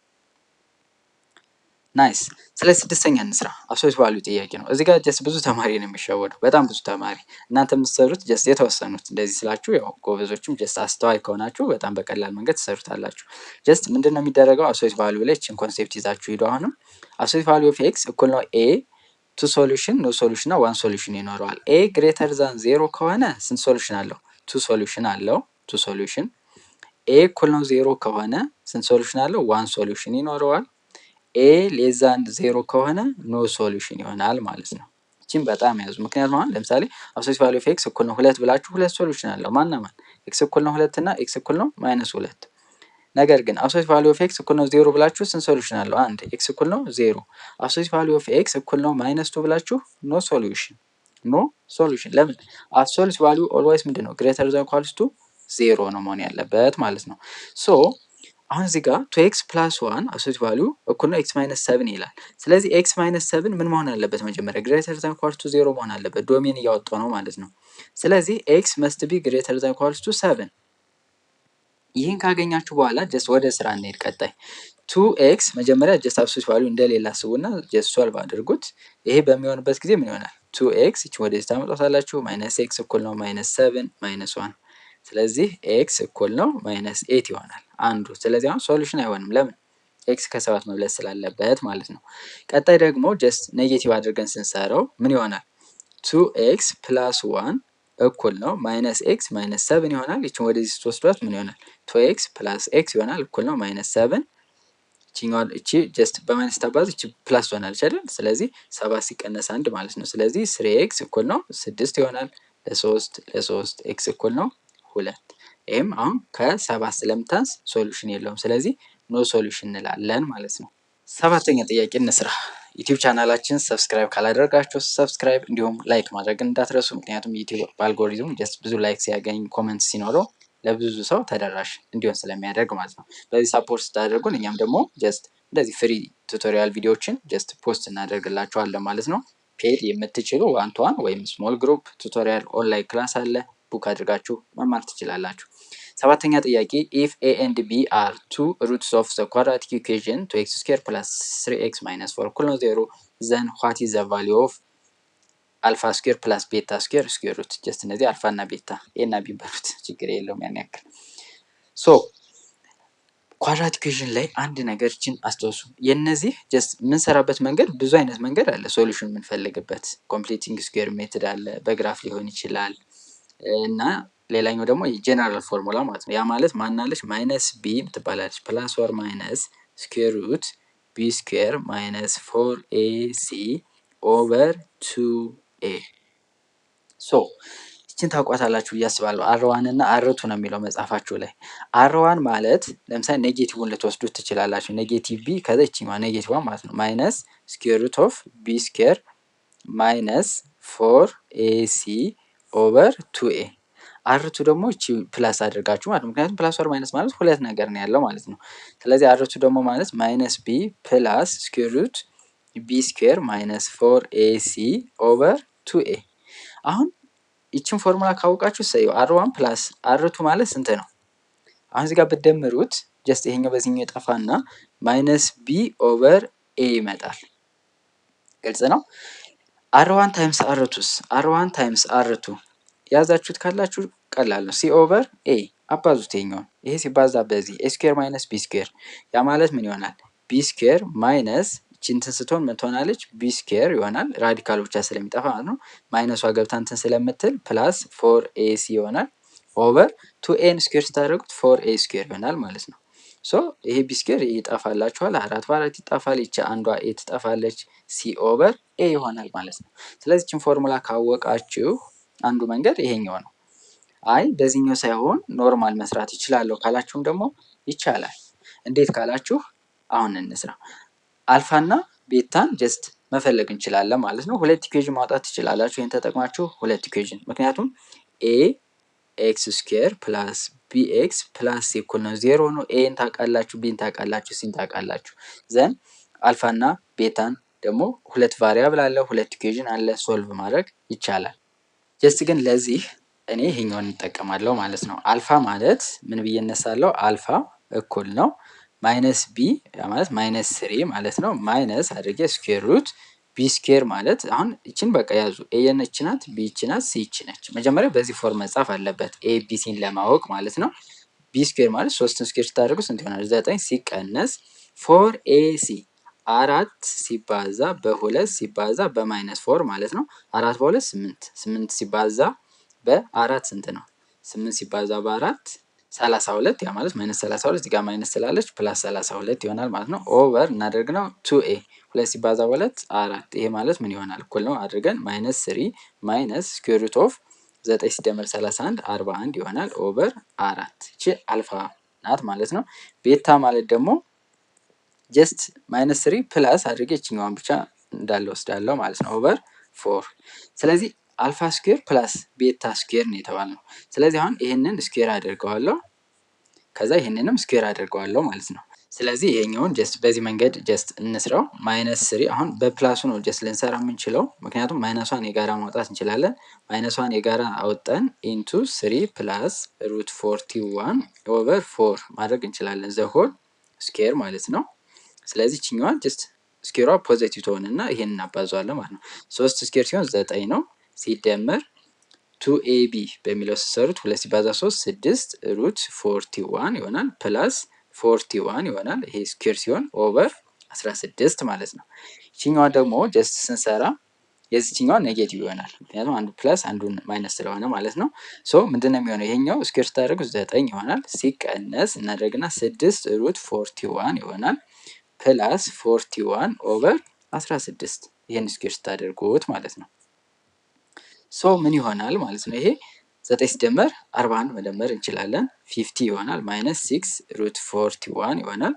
ናይስ። ስለ 6ኛ እንስራ። አብሶሉት ቫልዩ ጥያቄ ነው። እዚህ ጋር ጀስት ብዙ ተማሪ ነው የሚሸወደው፣ በጣም ብዙ ተማሪ። እናንተ የምትሰሩት ጀስት የተወሰኑት እንደዚህ ስላችሁ ያው ጎበዞችም ጀስት አስተዋይ ከሆናችሁ በጣም በቀላል መንገድ ትሰሩታላችሁ። ጀስት ምንድን ነው የሚደረገው? አብሶሉት ቫልዩ ላይ እችን ኮንሴፕት ይዛችሁ ሂዱ። አሁንም አብሶሉት ቫልዩ ኦፍ ኤክስ እኩል ነው ኤ 2 ሶሉሽን ኖ ሶሉሽን እና 1 ሶሉሽን ይኖረዋል። ኤ ግሬተር ዛን 0 ከሆነ ስንት ሶሉሽን አለው? 2 ሶሉሽን አለው። 2 ሶሉሽን። ኤ እኩል ነው 0 ከሆነ ስንት ሶሉሽን አለው? 1 ሶሉሽን ይኖረዋል። ኤ ሌዛን 0 ከሆነ ኖ ሶሉሽን ይሆናል ማለት ነው። ይህችን በጣም ያዙ። ምክንያቱም አሁን ለምሳሌ አብሶሉት ቫልዩ ኦፍ ኤክስ እኩል ነው 2 ብላችሁ ሁለት ሶሉሽን አለው። ማን ኤክስ እኩል ነው 2 እና ኤክስ እኩል ነው -2። ነገር ግን አብሶሉት ቫልዩ ኦፍ ኤክስ እኩል ነው 0 ብላችሁ ስንት ሶሉሽን አለው? አንድ። ኤክስ እኩል ነው 0። አብሶሉት ቫልዩ ኦፍ ኤክስ እኩል ነው -2 ብላችሁ ኖ ሶሉሽን። ለምን? አብሶሉት ቫልዩ ኦልዌይስ ምንድነው? ግሬተር ዛን ኢኳልስ ቱ 0 ነው መሆን ያለበት ማለት ነው። ሶ አሁን እዚህ ጋር 2x + 1 አብሶሉት ቫልዩ እኩል ነው x-7 ይላል። ስለዚህ x-7 ምን መሆን አለበት? መጀመሪያ ግሬተር ዛን ኢኳልስ ቱ 0 መሆን አለበት። ዶሜን እያወጣው ነው ማለት ነው። ስለዚህ x መስት ቢ ግሬተር ዛን ኢኳልስ ቱ 7። ይህን ካገኛችሁ በኋላ ጀስት ወደ ስራ እንሄድ። ቀጣይ 2x መጀመሪያ ጀስት አብሶሉት ቫልዩ እንደሌላ አስቡና ጀስት ሶልቭ አድርጉት። ይሄ በሚሆንበት ጊዜ ምን ይሆናል? 2x እቺ ወደዚህ ታመጣታላችሁ። -x እኩል ነው -7 -1። ስለዚህ x እኩል ነው -8 ይሆናል አንዱ። ስለዚህ አሁን ሶሉሽን አይሆንም። ለምን? x ከ7 መብለጥ ስላለበት ማለት ነው። ቀጣይ ደግሞ ጀስት ኔጌቲቭ አድርገን ስንሰራው ምን ይሆናል? 2x + 1 እኩል ነው -x -7 ይሆናል። ይችን ወደዚህ ስትወስዷት ምን ይሆናል? 2x + x ይሆናል እኩል ነው -7። ይችኛዋን እቺ ጀስት በማይነስ ታባዝ እቺ ፕላስ ትሆናለች አይደል? ስለዚህ 7 ሲቀነስ 1 ማለት ነው። ስለዚህ 3x እኩል ነው 6 ይሆናል። ለ3 x እኩል ነው 2። ይህም አሁን ከ7 ስለምታንስ ሶሉሽን የለውም። ስለዚህ ኖ ሶሉሽን እንላለን ማለት ነው። ሰባተኛ ጥያቄ እንስራ። ዩቲዩብ ቻናላችን ሰብስክራይብ ካላደረጋችሁ ሰብስክራይብ እንዲሁም ላይክ ማድረግ እንዳትረሱ። ምክንያቱም ዩቲዩብ በአልጎሪዝም ጀስት ብዙ ላይክ ሲያገኝ ኮመንት ሲኖረው ለብዙ ሰው ተደራሽ እንዲሆን ስለሚያደርግ ማለት ነው። በዚህ ሳፖርት ስታደርጉን እኛም ደግሞ ጀስት እንደዚህ ፍሪ ቱቶሪያል ቪዲዮዎችን ጀስት ፖስት እናደርግላችኋለን ማለት ነው። ፔድ የምትችሉ 1-to-1 ወይም ስሞል ግሩፕ ቱቶሪያል ኦንላይን ክላስ አለ። ቡክ አድርጋችሁ መማር ትችላላችሁ። ሰባተኛ ጥያቄ ኢፍ ኤ ኤንድ ቢ አር ቱ ሩትስ ኦፍ ዘ ኳድራቲክ ኢኩዌሽን 2x² + 3x - 4 እኩል ነው 0 ዘን ዋት ኢዝ ዘ ቫልዩ ኦፍ አልፋ ስኩዌር ፕላስ ቤታ ስኩዌር ስኩዌር ሩት። ጀስት እነዚህ አልፋ እና ቤታ ኤ እና ቢ በሉት ችግር የለውም ያን ያክል። ሶ ኳድራቲክ ኢኩዌሽን ላይ አንድ ነገርችን አስተውሱ። የነዚህ ጀስት የምንሰራበት መንገድ ብዙ አይነት መንገድ አለ። ሶሉሽን የምንፈልግበት ኮምፕሊቲንግ ስኩዌር ሜትድ አለ፣ በግራፍ ሊሆን ይችላል እና ሌላኛው ደግሞ የጀነራል ፎርሙላ ማለት ነው። ያ ማለት ማናለች? -b ምትባላለች ፕላስ ኦር ማይነስ ስኩዌር ሩት b ስኩዌር ማይነስ 4ac ኦቨር 2a። ሶ ይችን ታውቋታላችሁ ብዬ አስባለሁ። አርዋን እና አርቱ ነው የሚለው መጽሐፋችሁ ላይ። አርዋን ማለት ለምሳሌ ኔጌቲቭን ልትወስዱት ትችላላችሁ። ኔጌቲቭ ቢ ከዛ ይችኛዋ ኔጌቲቭ ማለት ነው ማይነስ ስኩዌር ሩት ኦፍ b ስኩዌር ማይነስ 4ac ኦቨር 2a። አርቱ ደግሞ እቺ ፕላስ አድርጋችሁ ማለት ነው። ምክንያቱም ፕላስ ኦር ማይነስ ማለት ሁለት ነገር ነው ያለው ማለት ነው። ስለዚህ አርቱ ደግሞ ማለት -b ፕላስ ስኩዌር ሩት b ስኩዌር ማይነስ 4ac ኦቨር 2a። አሁን ይችን ፎርሙላ ካወቃችሁ ሰየው r1 ፕላስ r2 ማለት ስንት ነው? አሁን እዚህ ጋር ብትደምሩት ጀስት ይሄኛው በዚህኛው የጠፋና -b ኦቨር a ይመጣል። ግልጽ ነው። r1 ታይምስ r2ስ r1 ታይምስ r2 ያዛችሁት ካላችሁ ቀላል ነው። ሲ ኦቨር ኤ አባዙት። ይሄኛውን ይሄ ሲባዛ በዚህ ኤ ስኩዌር ማይነስ ቢ ስኩዌር ያ ማለት ምን ይሆናል? ቢ ስኩዌር ማይነስ እንትን ስትሆን ምን ትሆናለች? ቢ ስኩዌር ይሆናል። ራዲካል ብቻ ስለሚጠፋ ማለት ነው። ማይነሷ ገብታ እንትን ስለምትል ፕላስ 4ac ይሆናል ኦቨር 2ኤን ስኩዌር ስታደርጉት 4a ስኩዌር ይሆናል ማለት ነው። ሶ ይሄ ቢ ስኩዌር ይጠፋላችኋል። 4 በ4 ይጠፋል። ይቺ አንዷ ኤ ትጠፋለች። ሲ ኦቨር ኤ ይሆናል ማለት ነው። ስለዚህ ይህችን ፎርሙላ ካወቃችሁ አንዱ መንገድ ይሄኛው ነው። አይ በዚህኛው ሳይሆን ኖርማል መስራት ይችላለሁ ካላችሁም ደግሞ ይቻላል። እንዴት ካላችሁ አሁን እንስራ። አልፋና ቤታን ጀስት መፈለግ እንችላለን ማለት ነው። ሁለት ኢኩዌሽን ማውጣት ትችላላችሁ ይሄን ተጠቅማችሁ ሁለት ኢኩዌሽን። ምክንያቱም ኤ ኤክስ ስኩዌር ፕላስ ቢ ኤክስ ፕላስ ሲ እኩል ነው 0 ነው። ኤን ታውቃላችሁ፣ ቢን ታውቃላችሁ፣ ሲን ታውቃላችሁ። ዘን አልፋና ቤታን ደግሞ ሁለት ቫሪያብል አለ፣ ሁለት ኢኩዌሽን አለ፣ ሶልቭ ማድረግ ይቻላል። ጀስት ግን ለዚህ እኔ ይሄኛውን እንጠቀማለሁ ማለት ነው። አልፋ ማለት ምን ብዬ እነሳለሁ? አልፋ እኩል ነው ማይነስ ቢ ማለት ማይነስ 3 ማለት ነው። ማይነስ አድርጌ ስኩዌር ሩት ቢ ስኩዌር ማለት አሁን ይችን በቃ ያዙ። ኤ የነች ናት፣ ቢ ይች ናት፣ ሲ ይች ነች። መጀመሪያ በዚህ ፎርም መጻፍ አለበት ኤ ቢ ሲን ለማወቅ ማለት ነው። ቢ ስኩዌር ማለት 3ን ስኩዌር ስታደርጉ ስንት ይሆናል? 9 ሲቀነስ 4ac 4 ሲባዛ በ2 ሲባዛ በማይነስ 4 ማለት ነው። 4 በ2 8 8 ሲባዛ በ4 ስንት ነው? 8 ሲባዛ በ4 32 ያ ማለት ማይነስ 32 እዚህ ጋር ማይነስ ስላለች ፕላስ 32 ይሆናል ማለት ነው። ኦቨር እናደርግ ነው 2a 2 ሲባዛ 2 4 ይሄ ማለት ምን ይሆናል? እኩል ነው አድርገን ማይነስ 3 ማይነስ ስኩዌር ሩት ኦፍ 9 ሲደመር 31 41 ይሆናል ኦቨር 4 እቺ አልፋ ናት ማለት ነው። ቤታ ማለት ደግሞ ጀስት ማይነስ 3 ፕላስ አድርጌ እችኛዋን ብቻ እንዳለ ወስዳለሁ ማለት ነው ኦቨር 4። ስለዚህ አልፋ ስኩዌር ፕላስ ቤታ ስኩዌር ነው የተባልነው። ስለዚህ አሁን ይሄንን ስኩዌር አድርገዋለሁ ከዛ ይሄንንም ስኩዌር አድርገዋለሁ ማለት ነው። ስለዚህ ይሄኛውን ጀስት በዚህ መንገድ ጀስት እንስራው። ማይነስ 3 አሁን በፕላሱ ነው ጀስት ልንሰራ የምንችለው ምክንያቱም ማይነሷን የጋራ ማውጣት እንችላለን። ማይነሷን የጋራ አወጣን ኢንቱ 3 ፕላስ ሩት 41 ኦቨር 4 ማድረግ እንችላለን ዘ ሆል ስኩዌር ማለት ነው። ስለዚህ ችኛዋን ጀስት ስኩዌሯ ፖዚቲቭ ትሆንና ይሄን እናባዛዋለን ማለት ነው። 3 ስኩዌር ሲሆን 9 ነው ሲደመር 2ab በሚለው ሲሰሩት 2 ሲባዛ 3 6 ሩት 41 ይሆናል ፕላስ 41 ይሆናል ይሄ ስኩዌር ሲሆን ኦቨር 16 ማለት ነው። ይችኛዋ ደግሞ ጀስት ስንሰራ የዚህኛዋ ኔጌቲቭ ይሆናል ምክንያቱም አንዱ ፕላስ አንዱን ማይነስ ስለሆነ ማለት ነው። ሶ ምንድነው የሚሆነው? ይሄኛው ስኩዌር ስታደርጉ 9 ይሆናል ሲቀነስ እናደርግና 6 ሩት 41 ይሆናል ፕላስ 41 ኦቨር 16 ይሄን ስኩዌር ስታደርጉት ማለት ነው። ሶ ምን ይሆናል ማለት ነው? ይሄ 9 ሲደመር 41 መደመር እንችላለን 50 ይሆናል ማይነስ 6 ሩት 41 ይሆናል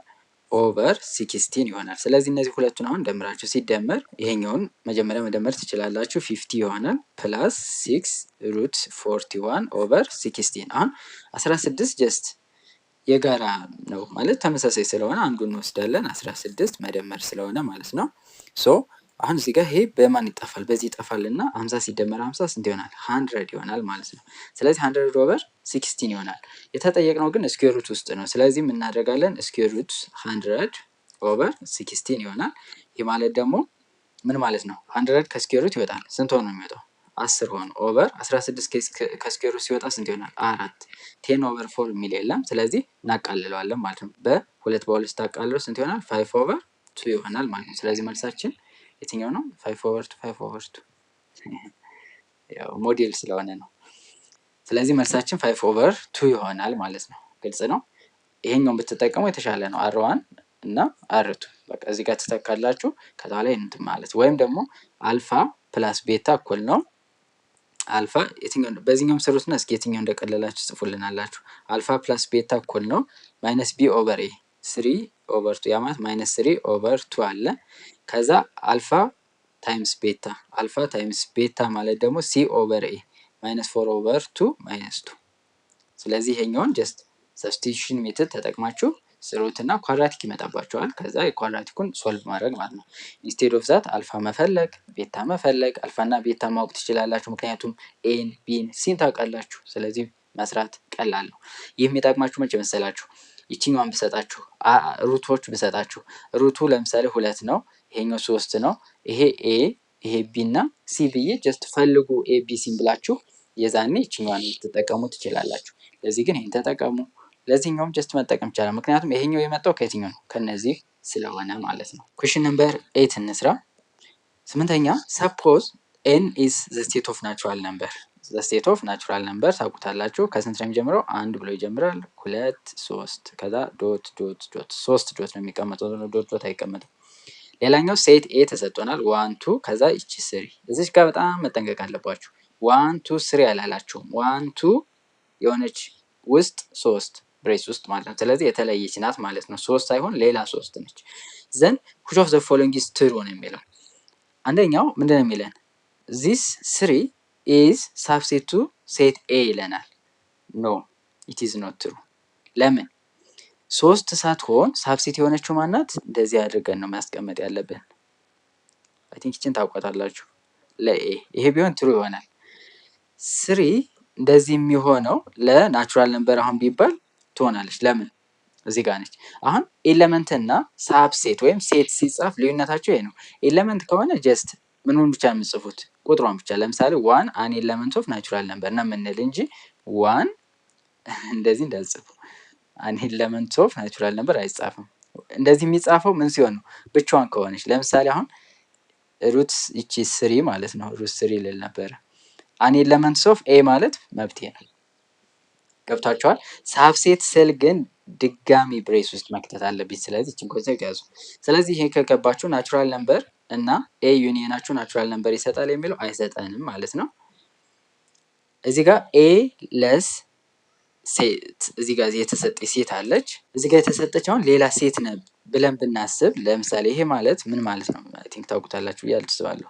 ኦቨር 16 ይሆናል። ስለዚህ እነዚህ ሁለቱን አሁን ደምራችሁ ሲደመር ይሄኛውን መጀመሪያ መደመር ትችላላችሁ 50 ይሆናል ፕላስ 6 ሩት 41 ኦቨር 16 አሁን 16 ጀስት የጋራ ነው ማለት ተመሳሳይ ስለሆነ አንዱን እንወስዳለን 16 መደመር ስለሆነ ማለት ነው። ሶ አሁን እዚህ ጋር ይሄ በማን ይጠፋል? በዚህ ይጠፋል እና 50 ሲደመር 50 ስንት ይሆናል? 100 ይሆናል ማለት ነው። ስለዚህ 100 ኦቨር 16 ይሆናል። የተጠየቅነው ግን ስኩዌር ሩት ውስጥ ነው። ስለዚህ ምን እናደርጋለን? ስኩዌር ሩት 100 ኦቨር 16 ይሆናል። ይህ ማለት ደግሞ ምን ማለት ነው? 100 ከስኩዌር ሩት ይወጣል። ስንት ሆኖ ነው የሚወጣው? 10 ሆኖ ኦቨር 16 ከስኩዌር ሩት ሲወጣ ስንት ይሆናል? 4 10 ኦቨር 4 የሚል የለም። ስለዚህ እናቃልለዋለን ማለት ነው። በሁለት በሁለት ታቃልለው ስንት ይሆናል? 5 ኦቨር 2 ይሆናል ማለት ነው። ስለዚህ መልሳችን የትኛው ነው? 5 ኦቨር 2 5 ኦቨር 2 ያው ሞዴል ስለሆነ ነው። ስለዚህ መልሳችን 5 ኦቨር 2 ይሆናል ማለት ነው። ግልጽ ነው። ይሄኛውን ብትጠቀሙ የተሻለ ነው። R1 እና R2 በቃ እዚህ ጋር ትተካላችሁ ከዛ ላይ እንትን ማለት ወይም ደግሞ አልፋ ፕላስ ቤታ እኩል ነው አልፋ የትኛው በዚህኛውም ስሩትና እስኪ የትኛው እንደቀለላችሁ ጽፉልናላችሁ። አልፋ ፕላስ ቤታ እኩል ነው ማይነስ ቢ ኦቨር ኤ 3 ኦቨር 2 ያ ማለት ማይነስ 3 ኦቨር 2 አለ ከዛ አልፋ ታይምስ ቤታ አልፋ ታይምስ ቤታ ማለት ደግሞ ሲ ኦቨር ኤ ማይነስ 4 ኦቨር 2 ማይነስ 2። ስለዚህ ይሄኛውን ጀስት ሰብስቲቱሽን ሜተድ ተጠቅማችሁ ስሩትና ኳድራቲክ ይመጣባችኋል። ከዛ የኳድራቲኩን ሶልቭ ማድረግ ማለት ነው። ኢንስቴድ ኦፍ ዛት አልፋ መፈለግ ቤታ መፈለግ አልፋና ቤታ ማወቅ ትችላላችሁ። ምክንያቱም ኤን ቢን ሲን ታውቃላችሁ። ስለዚህ መስራት ቀላል ነው። ይህ የሚጠቅማችሁ መቼ መሰላችሁ? ይችኛዋን ብሰጣችሁ ሩቶች ብሰጣችሁ ሩቱ ለምሳሌ 2 ነው ይሄኛው 3 ነው ይሄ ኤ ይሄ ቢ እና ሲ ብዬ ጀስት ፈልጉ ኤ ቢ ሲን ብላችሁ የዛኔ ይችኛዋን ልትጠቀሙ ትችላላችሁ። ለዚህ ግን ይሄን ተጠቀሙ። ለዚህኛውም ጀስት መጠቀም ይቻላል። ምክንያቱም ይሄኛው የመጣው ከየትኛው ነው? ከነዚህ ስለሆነ ማለት ነው። ኩዌስችን ነምበር 8 እንስራ። 8ኛ ሰፖዝ ኤን ኢዝ ዘ ስቴት ኦፍ ናቹራል ነምበር። ዘ ስቴት ኦፍ ናቹራል ነምበር ታውቁታላችሁ። ከስንት ነው የሚጀምረው? 1 ብሎ ይጀምራል 2 3 ከዛ ዶት ዶት ዶት 3 ዶት ነው የሚቀመጠው። ዶት ዶት አይቀመጥም። ሌላኛው ሴት ኤ ተሰጥቶናል 1 2 ከዛ እቺ 3 እዚች ጋር በጣም መጠንቀቅ አለባችሁ። 1 2 3 ያላላችሁም 1 2 የሆነች ውስጥ 3 ብሬስ ውስጥ ማለት ነው። ስለዚህ የተለየች ናት ማለት ነው። 3 ሳይሆን ሌላ 3 ነች። ዘን which of the following is true ነው የሚለው። አንደኛው ምንድነው የሚለን? this 3 is subset to set A ይለናል። no it is not true። ለምን? 3 ሳትሆን ሳብሴት የሆነችው ማናት? እንደዚህ አድርገን ነው ማስቀመጥ ያለብን። አይ ቲንክ እቺን ታውቋታላችሁ። ለኤ ይሄ ቢሆን ትሩ ይሆናል። 3 እንደዚህ የሚሆነው ለናቹራል ነምበር አሁን ቢባል ትሆናለች። ለምን? እዚህ ጋር ነች። አሁን ኤሌመንት እና ሳብሴት ወይም ሴት ሲጻፍ ልዩነታቸው ይሄ ነው። ኤሌመንት ከሆነ ጀስት ምኑን ብቻ የምጽፉት ቁጥሯን ብቻ። ለምሳሌ 1 አን ኤሌመንት ኦፍ ናቹራል ነምበር ነው የምንል እንጂ 1 እንደዚህ እንዳልጽፉ አን ኤሌመንት ኦፍ ናቹራል ነምበር አይጻፍም። እንደዚህ የሚጻፈው ምን ሲሆን ነው? ብቻዋን ከሆነች። ለምሳሌ አሁን ሩት ይቺ 3 ማለት ነው። ሩት 3 ልል ነበረ። አን ኤሌመንትስ ኦፍ ኤ ማለት መብቴ ነው። ገብቷቸዋል። ሳብሴት ስል ግን ድጋሚ ብሬስ ውስጥ መክተት አለብኝ። ስለዚህ እችን ኮንሴፕት ያዙ። ስለዚህ ይሄ ከገባችሁ ናቹራል ነምበር እና ኤ ዩኒየናችሁ ናቹራል ነምበር ይሰጣል የሚለው አይሰጠንም ማለት ነው። እዚህ ጋር ኤ ለስ ሴት እዚህ ጋር የተሰጠ ሴት አለች። እዚህ ጋር የተሰጠች አሁን ሌላ ሴት ነ ብለን ብናስብ ለምሳሌ ይሄ ማለት ምን ማለት ነው? አይ ቲንክ ታውቁታላችሁ ብዬ አስባለሁ።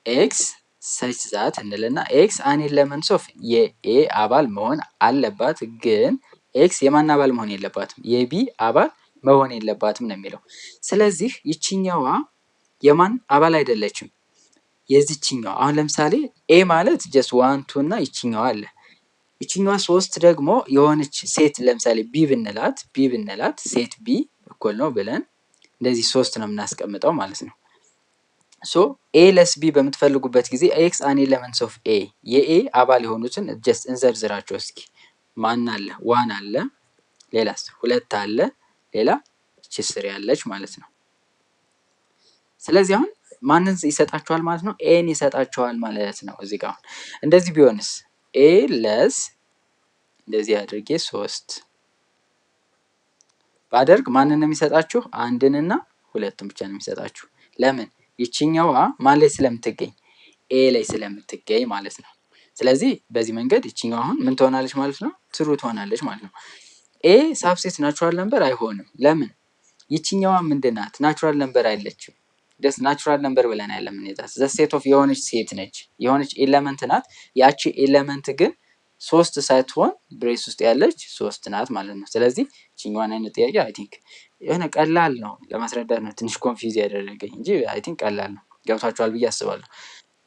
ኤክስ ሰች ዛት እንልና ኤክስ አን ኤለመንትስ ኦፍ የኤ አባል መሆን አለባት፣ ግን ኤክስ የማን አባል መሆን የለባትም? የቢ አባል መሆን የለባትም ነው የሚለው። ስለዚህ ይችኛዋ የማን አባል አይደለችም? የዚችኛዋ። አሁን ለምሳሌ ኤ ማለት ጀስት ዋን ቱ እና ይችኛዋ አለ። ይችኛዋ ሶስት ደግሞ የሆነች ሴት ለምሳሌ ቢ ብንላት ሴት ቢ እኩል ነው ብለን እንደዚህ ሶስት ነው የምናስቀምጠው ማለት ነው። ሶ ኤ ለስ ቢ በምትፈልጉበት ጊዜ ኤክስ አን ኤለመንትስ ኦፍ ኤ የኤ አባል የሆኑትን ጀስት እንዘርዝራቸው እስኪ። ማን አለ? ዋን አለ፣ ሌላስ? ሁለት አለ፣ ሌላ እቺ ስሪ ያለች ማለት ነው። ስለዚህ አሁን ማንን ይሰጣቸዋል ማለት ነው? ኤን ይሰጣቸዋል ማለት ነው። እዚህ ጋር አሁን እንደዚህ ቢሆንስ ኤ ለስ እንደዚህ አድርጌ ሶስት ባደርግ ማንን ነው የሚሰጣችሁ? አንድንና ሁለትን ብቻ ነው የሚሰጣችሁ። ለምን? ይችኛዋ ማን ላይ ስለምትገኝ? ኤ ላይ ስለምትገኝ ማለት ነው። ስለዚህ በዚህ መንገድ ይችኛዋ አሁን ምን ትሆናለች ማለት ነው? ትሩ ትሆናለች ማለት ነው። ኤ ሳብሴት ናቹራል ነምበር አይሆንም። ለምን? ይችኛዋ ምንድን ናት? ናቹራል ነምበር አይለችም። ደስ ናቹራል ነምበር ብለን ያለምን የምንይዛት ዘሴት ኦፍ የሆነች ሴት ነች፣ የሆነች ኤለመንት ናት። ያቺ ኤለመንት ግን ሶስት ሳትሆን ብሬስ ውስጥ ያለች ሶስት ናት ማለት ነው። ስለዚህ ይችኛዋን አይነት ጥያቄ አይ ቲንክ የሆነ ቀላል ነው ለማስረዳት ነው ትንሽ ኮንፊውዝ ያደረገኝ እንጂ አይ ቲንክ ቀላል ነው። ገብቷችኋል ብዬ አስባለሁ።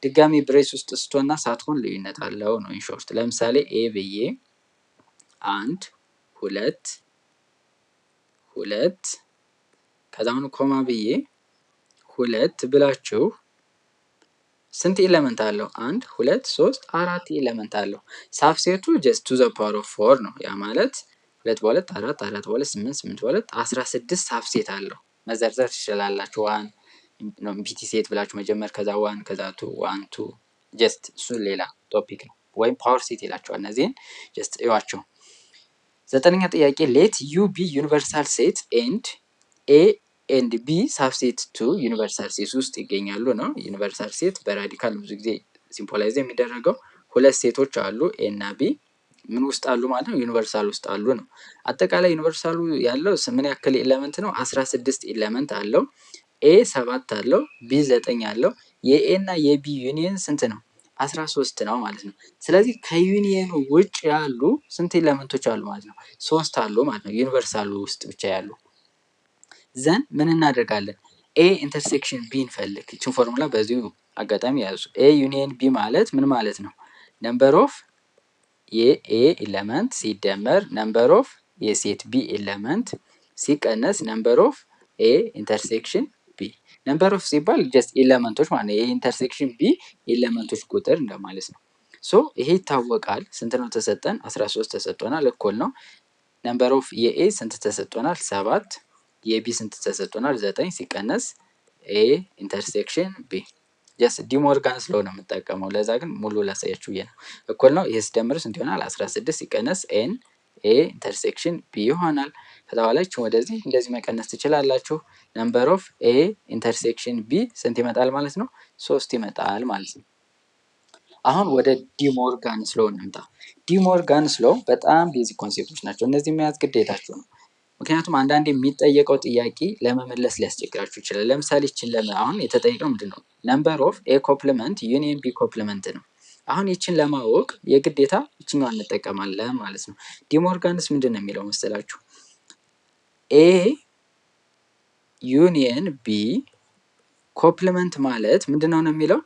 ድጋሚ ብሬስ ውስጥ ስትሆንና ሳትሆን ልዩነት አለው ነው ኢንሾርት። ለምሳሌ ኤ ብዬ አንድ ሁለት ከዛውን ኮማ ብዬ ሁለት ብላችሁ ስንት ኤለመንት አለው? አንድ ሁለት ሶስት አራት ኤለመንት አለው። ሳብሴቱ ጀስት ቱ ዘ ፓወር ኦፍ ፎር ነው። ያ ማለት ሁለት በሁለት አራት፣ አራት በሁለት ስምንት፣ ስምንት በሁለት 16 ሳብሴት አለው። መዘርዘር ትችላላችሁ። ዋን ቢቲ ሴት ብላችሁ መጀመር፣ ከዛ ዋን፣ ከዛ ቱ፣ ዋን ቱ፣ ጀስት እሱ ሌላ ቶፒክ ነው። ወይም ፓወር ሴት ይላቸዋል። እነዚህን ጀስት እዩዋቸው። ዘጠነኛ ጥያቄ ሌት ዩ ቢ ዩኒቨርሳል ሴት ኤንድ ኤ ኤንድ ቢ ሳብሴት ቱ ዩኒቨርሳል ሴት ውስጥ ይገኛሉ ነው። ዩኒቨርሳል ሴት በራዲካል ብዙ ጊዜ ሲምፖላይዝ የሚደረገው ሁለት ሴቶች አሉ ኤ እና ቢ ምን ውስጥ አሉ ማለት ነው? ዩኒቨርሳል ውስጥ አሉ ነው። አጠቃላይ ዩኒቨርሳሉ ያለው ምን ያክል ኤለመንት ነው? 16 ኤለመንት አለው። ኤ 7 አለው፣ ቢ 9 አለው። የኤ እና የቢ ዩኒየን ስንት ነው? 13 ነው ማለት ነው። ስለዚህ ከዩኒየኑ ውጭ ያሉ ስንት ኤለመንቶች አሉ ማለት ነው? 3 አሉ ማለት ነው። ዩኒቨርሳሉ ውስጥ ብቻ ያሉ ዘን ምን እናደርጋለን? ኤ ኢንተርሴክሽን ቢ እንፈልግ። ይችን ፎርሙላ በዚሁ አጋጣሚ ያዙ። ኤ ዩኒየን ቢ ማለት ምን ማለት ነው? ነምበር ኦፍ የኤ ኤለመንት ሲደመር ነምበር ኦፍ የሴት ቢ ኤለመንት ሲቀነስ ነምበር ኦፍ ኤ ኢንተርሴክሽን ቢ። ነምበር ኦፍ ሲባል ጀስት ኤለመንቶች ማለት ነው። የኤ ኢንተርሴክሽን ቢ ኤለመንቶች ቁጥር እንደማለት ነው። ሶ ይሄ ይታወቃል። ስንት ነው ተሰጠን? 13 ተሰጥቶናል። እኩል ነው። ነምበር ኦፍ የኤ ስንት ተሰጥቶናል? 7 የቢ ስንት ተሰጥቶናል? 9 ሲቀነስ ኤ ኢንተርሴክሽን ቢ። ጀስት ዲሞርጋን ስለው ነው የምጠቀመው። ለዛ ግን ሙሉ ላሳያችሁ ብዬ ነው። እኩል ነው። ይሄ ሲደምር ስንት ይሆናል? 16 ሲቀነስ ኤን ኤ ኢንተርሴክሽን ቢ ይሆናል። ከዛ በኋላችሁ ወደዚህ እንደዚህ መቀነስ ትችላላችሁ። ነምበር ኦፍ ኤ ኢንተርሴክሽን ቢ ስንት ይመጣል ማለት ነው? 3 ይመጣል ማለት ነው። አሁን ወደ ዲሞርጋን ስሎ እንምጣ። ዲሞርጋን ስሎ በጣም ቤዚክ ኮንሴፕቶች ናቸው። እነዚህ መያዝ ግዴታችሁ ነው። ምክንያቱም አንዳንድ የሚጠየቀው ጥያቄ ለመመለስ ሊያስቸግራችሁ ይችላል። ለምሳሌ ይችን አሁን የተጠየቀው ምንድን ነው? ነምበር ኦፍ ኤ ኮፕሊመንት ዩኒየን ቢ ኮፕሊመንት ነው። አሁን ይችን ለማወቅ የግዴታ ይችኛዋን እንጠቀማለን ማለት ነው። ዲሞርጋንስ ምንድን ነው የሚለው መሰላችሁ? ኤ ዩኒየን ቢ ኮፕሊመንት ማለት ምንድን ነው የሚለው?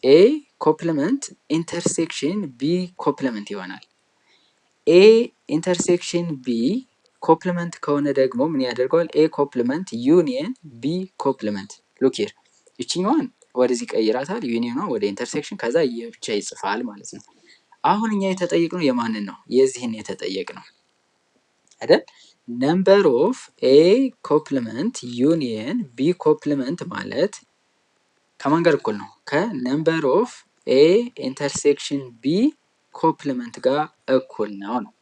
ኤ ኮፕሊመንት ኢንተርሴክሽን ቢ ኮፕሊመንት ይሆናል። ኤ ኢንተርሴክሽን ቢ ኮፕሊመንት ከሆነ ደግሞ ምን ያደርገዋል? ኤ ኮፕሊመንት ዩኒየን ቢ ኮፕሊመንት። ሉክ ሂር ይችኛዋን ወደዚህ ቀይራታል፣ ዩኒየኗ ወደ ኢንተርሴክሽን፣ ከዛ የብቻ ይጽፋል ማለት ነው። አሁን እኛ የተጠየቅነው የማንን ነው? የዚህን የተጠየቅነው አይደል? ነምበር ኦፍ ኤ ኮፕሊመንት ዩኒየን ቢ ኮፕሊመንት ማለት ከማን ጋር እኩል ነው? ከነምበር ኦፍ ኤ ኢንተርሴክሽን ቢ ኮፕሊመንት ጋር እኩል ነው ነው።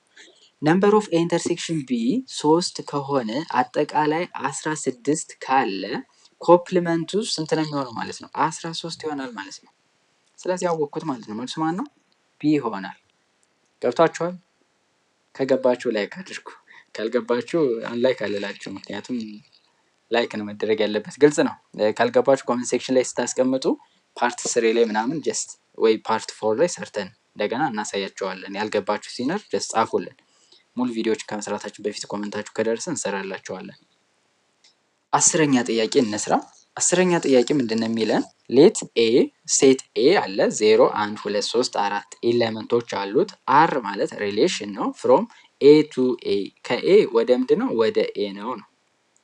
ነምበር ኦፍ ኢንተርሴክሽን ቢ 3 ከሆነ አጠቃላይ 16 ካለ ኮምፕሊመንቱ ስንት ነው የሚሆነው ማለት ነው? 13 ይሆናል ማለት ነው። ስለዚህ ያወቅኩት ማለት ነው። መልሱ ማን ነው? ቢ ይሆናል። ገብቷችኋል? ከገባችሁ ላይክ አድርጉ፣ ካልገባችሁ አንላይክ አልላችሁ። ምክንያቱም ላይክ ነው መደረግ ያለበት። ግልጽ ነው። ካልገባችሁ ኮሜንት ሴክሽን ላይ ስታስቀምጡ ፓርት 3 ላይ ምናምን ጀስት ወይ ፓርት 4 ላይ ሰርተን እንደገና እናሳያቸዋለን። ያልገባችሁ ሲኖር ጀስት ጻፉልን። ሙሉ ቪዲዮዎች ከመስራታችሁ በፊት ኮመንታችሁ ከደረሰ እንሰራላችኋለን። 10ኛ ጥያቄ እንስራ። 10ኛ ጥያቄ ምንድን ነው የሚለን? ሌት ኤ ሴት ኤ አለ 0 1 2 3 4 ኤሌመንቶች አሉት። አር ማለት ሪሌሽን ነው። ፍሮም ኤ ቱ ኤ ከኤ ወደ ምንድን ነው? ወደ ኤ ነው ነው።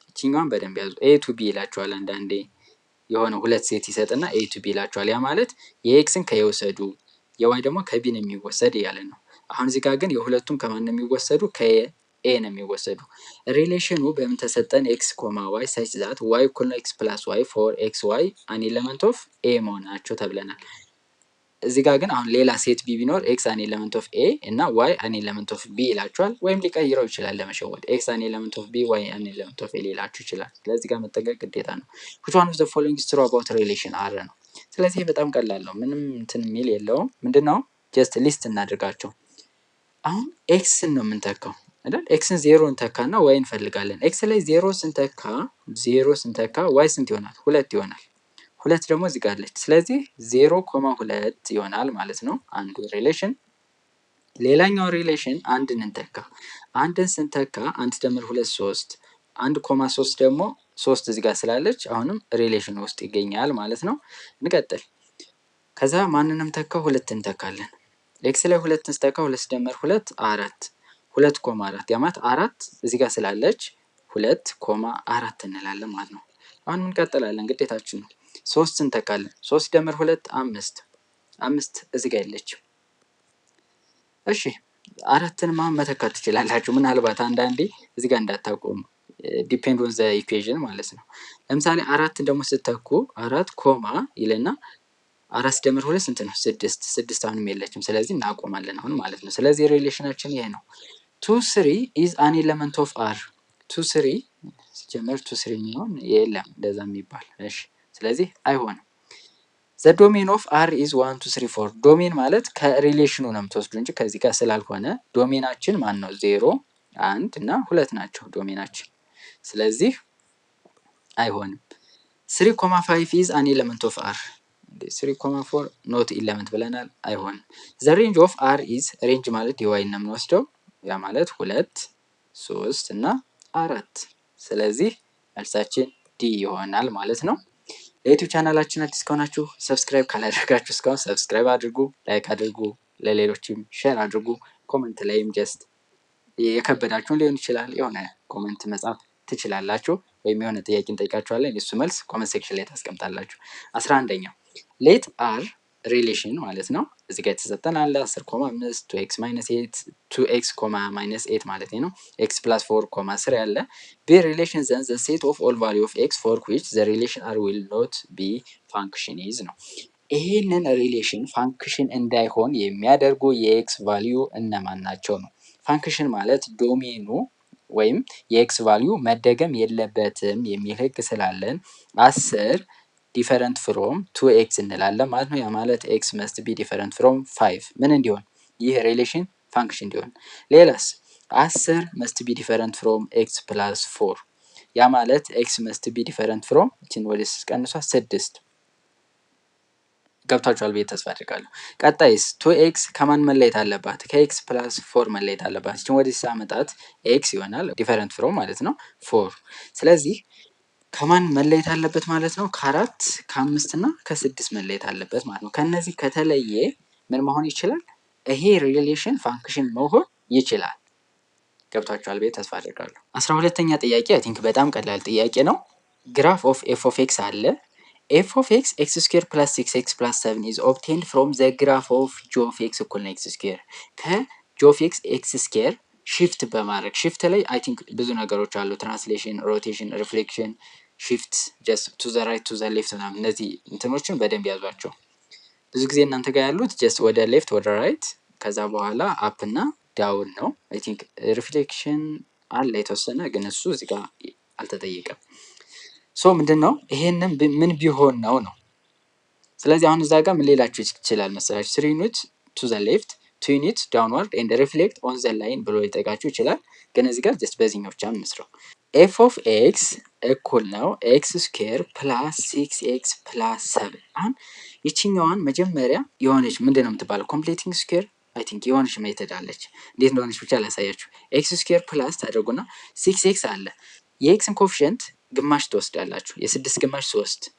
ይችኛዋን በደንብ ያዙ። ኤ ቱ ቢ ይላቸዋል። አንዳንዴ የሆነ ሁለት ሴት ይሰጥና ኤ ቱ ቢ ይላቸዋል። ያ ማለት የኤክስን ከየወሰዱ የዋይ ደግሞ ከቢ ነው የሚወሰድ እያለ ነው። አሁን እዚህ ጋር ግን የሁለቱም ከማን ነው የሚወሰዱ? ከኤ ነው የሚወሰዱ። ሪሌሽኑ በምን ተሰጠን? ኤክስ ኮማ ዋይ ሳች ዛት ዋይ እኩል ነው ኤክስ ፕላስ ዋይ ፎር ኤክስ ዋይ አን ኤለመንት ኦፍ ኤ መሆናቸው ተብለናል። እዚህ ጋር ግን አሁን ሌላ ሴት ቢ ቢኖር ኤክስ አን ኤለመንት ኦፍ ኤ እና ዋይ አን ኤለመንት ኦፍ ቢ ይላቸዋል። ወይም ሊቀይረው ይችላል ለመሸወድ። ኤክስ አን ኤለመንት ኦፍ ቢ ዋይ አን ኤለመንት ኦፍ ኤ ሊላችሁ ይችላል። ስለዚህ ጋር መጠንቀቅ ግዴታ ነው። which one of the following is true about relation አር ነው። ስለዚህ በጣም ቀላል ነው። ምንም እንትን የሚል የለውም። ምንድነው? ጀስት ሊስት እናድርጋቸው። አሁን ኤክስን ነው የምንተካው አይደል? ኤክስን 0 እንተካና ዋይ እንፈልጋለን። ኤክስ ላይ 0 ስንተካ ዋይ ስንት ይሆናል? 2 ይሆናል። 2 ደግሞ እዚህ ጋር አለች። ስለዚህ 0,2 ይሆናል ማለት ነው አንዱ ሪሌሽን። ሌላኛው ሪሌሽን አንድን እንተካ። አንድን ስንተካ 1 ደምር 2 3 1,3 ደግሞ 3 እዚህ ጋር ስላለች አሁንም ሪሌሽን ውስጥ ይገኛል ማለት ነው። እንቀጥል። ከዛ ማንንም ተካ? 2 እንተካለን። ኤክስ ላይ 2 እንስተካ 2 ደምር 2 4 2,4 ያማት 4 እዚህ ጋር ስላለች 2,4 እንላለን ማለት ነው። አሁን እንቀጥላለን፣ ግዴታችን ነው። 3 እንተካለን። 3 ደምር 2 5 እዚህ ጋር የለችም። እሺ 4ን መተካት ትችላላችሁ። ምናልባት አንዳንዴ እዚህ ጋር እንዳታቆሙ ዲፔንድ ኦን ዘ ኢኩዌሽን ማለት ነው። ለምሳሌ 4ን ደግሞ ስተኩ 4 ኮማ ይልና 4 ደምር 2 ስንት ነው? 6 አሁንም የለችም። ስለዚህ እናቆማለን አሁን ማለት ነው። ስለዚህ ሪሌሽናችን ይሄ ነው። 2 3 ኢዝ አን ኤለመንት ኦፍ አር። 2 3 ሲጀመር 2 3 የሚሆን የለም እንደዛ የሚባል። እሺ ስለዚህ አይሆንም። ዘ ዶሜን ኦፍ አር ኢዝ 1 2 3 4። ዶሜን ማለት ከሪሌሽኑ ነው የምትወስዱ እንጂ ከዚህ ጋር ስላልሆነ ዶሜናችን ማን ነው? 0 1 እና 2 ናቸው ዶሜናችን። ስለዚህ አይሆንም። 3,5 ኢዝ አን ኤለመንት ኦፍ አር። 3,4 ኖት ኤለመንት ብለናል። አይሆንም። ዘ ሬንጅ ኦፍ አር ኢዝ፣ ሬንጅ ማለት የዋይ ነው የምንወስደው። ያ ማለት 2 3 እና 4። ስለዚህ መልሳችን ዲ ይሆናል ማለት ነው። ለዩቲዩብ ቻናላችን አዲስ ከሆናችሁ ሰብስክራይብ ካላደረጋችሁ እስካሁን ሰብስክራይብ አድርጉ፣ ላይክ አድርጉ፣ ለሌሎችም ሼር አድርጉ። ኮመንት ላይም ጀስት የከበዳችሁን ሊሆን ይችላል የሆነ ኮመንት መጻፍ ትችላላችሁ። ወይም የሆነ ጥያቄ እንጠይቃችኋለን፣ የሱ መልስ ኮመንት ሴክሽን ላይ ታስቀምጣላችሁ። 11ኛው ሌት አር ሪሌሽን ማለት ነው። እዚህ ጋር የተሰጠን አለ 10,5 2x - 8 2x, -8 ማለት ነው። x + 4, 3 ያለ ቢ ሪሌሽን ዘን ዘ ሴት ኦፍ ኦል ቫልዩ ኦፍ x for which the relation r will not be function is ነው። ይሄንን ሪሌሽን ፋንክሽን እንዳይሆን የሚያደርጉ የኤክስ ቫልዩ እነማን ናቸው ነው። ፋንክሽን ማለት ዶሜኑ ወይም የኤክስ ቫልዩ መደገም የለበትም የሚል ህግ ስላለን 10 ዲፈረንት ፍሮም 2x እንላለን ማለት ነው። ያ ማለት x መስት ቢ ዲፈረንት ፍሮም 5 ምን እንዲሆን? ይህ ሪሌሽን ፋንክሽን እንዲሆን። ሌላስ 10 መስት ቢ ዲፈረንት ፍሮም x + 4 ያ ማለት x መስት ቢ ዲፈረንት ፍሮም እቺን ወደ ቀንሷ 6። ገብታችኋል ብዬ ተስፋ አድርጋለሁ። ቀጣይስ 2x ከማን መለየት አለባት? ከx + 4 መለየት አለባት። እቺን ወደ ሳመጣት x ይሆናል ዲፈረንት ፍሮም ማለት ነው 4። ስለዚህ ከማን መለየት አለበት ማለት ነው? ከ4 ከ5 እና ከ6 መለየት አለበት ማለት ነው። ከነዚህ ከተለየ ምን መሆን ይችላል? ይሄ ሪሌሽን ፋንክሽን መሆን ይችላል። ገብታችኋል ብዬ ተስፋ አድርጋለሁ። 12ኛ ጥያቄ አይ ቲንክ በጣም ቀላል ጥያቄ ነው። ግራፍ ኦፍ ኤፍ ኦፍ ኤክስ አለ። ኤፍ ኦፍ ኤክስ ኤክስ ስኩዌር ፕላስ 6x ፕላስ 7 ኢዝ ኦብቴንድ ፍሮም ዘ ግራፍ ኦፍ ጂ ኦፍ ኤክስ እኩል ነው ኤክስ ስኩዌር። ከጂ ኦፍ ኤክስ ኤክስ ስኩዌር ሽፍት በማድረግ ሽፍት ላይ አይ ቲንክ ብዙ ነገሮች አሉ። ትራንስሌሽን፣ ሮቴሽን፣ ሪፍሌክሽን፣ ሽፍት ጀስት ቱ ዘ ራይት ቱ ዘ ሌፍት ምናምን እነዚህ እንትኖችን በደንብ ያዟቸው። ብዙ ጊዜ እናንተ ጋር ያሉት ጀስት ወደ ሌፍት ወደ ራይት ከዛ በኋላ አፕ እና ዳውን ነው። አይ ቲንክ ሪፍሌክሽን አለ የተወሰነ ግን እሱ እዚህ ጋር አልተጠየቀም። ሶ ምንድን ነው ይሄንን ምን ቢሆን ነው ነው። ስለዚህ አሁን እዛ ጋር ምን ሌላችሁ ይችላል መሰላችሁ 3 ዩኒት ቱ ዘ ሌፍት 2 ዩኒት ዳውንዋርድ ኤንድ ሪፍሌክት ኦን ዘ ላይን ብሎ ሊጠይቃችሁ ይችላል። ግን እዚህ ጋር ጀስት በዚህኛው ብቻ እንስራው። ኤፍ ኦፍ ኤክስ እኩል ነው ኤክስ ስኩዌር ፕላስ 6 ፕላስ 7። አሁን ይችኛዋን መጀመሪያ የሆነች ምንድን ነው የምትባለው ኮምፕሌቲንግ ስኩዌር አይ ቲንክ የሆነች ሜተድ አለች። እንዴት እንደሆነች ብቻ ላሳያችሁ። ኤክስ ስኩዌር ፕላስ ታደርጉና 6 አለ። የኤክስን ኮፊሽንት ግማሽ ትወስዳላችሁ። የ6 ግማሽ 3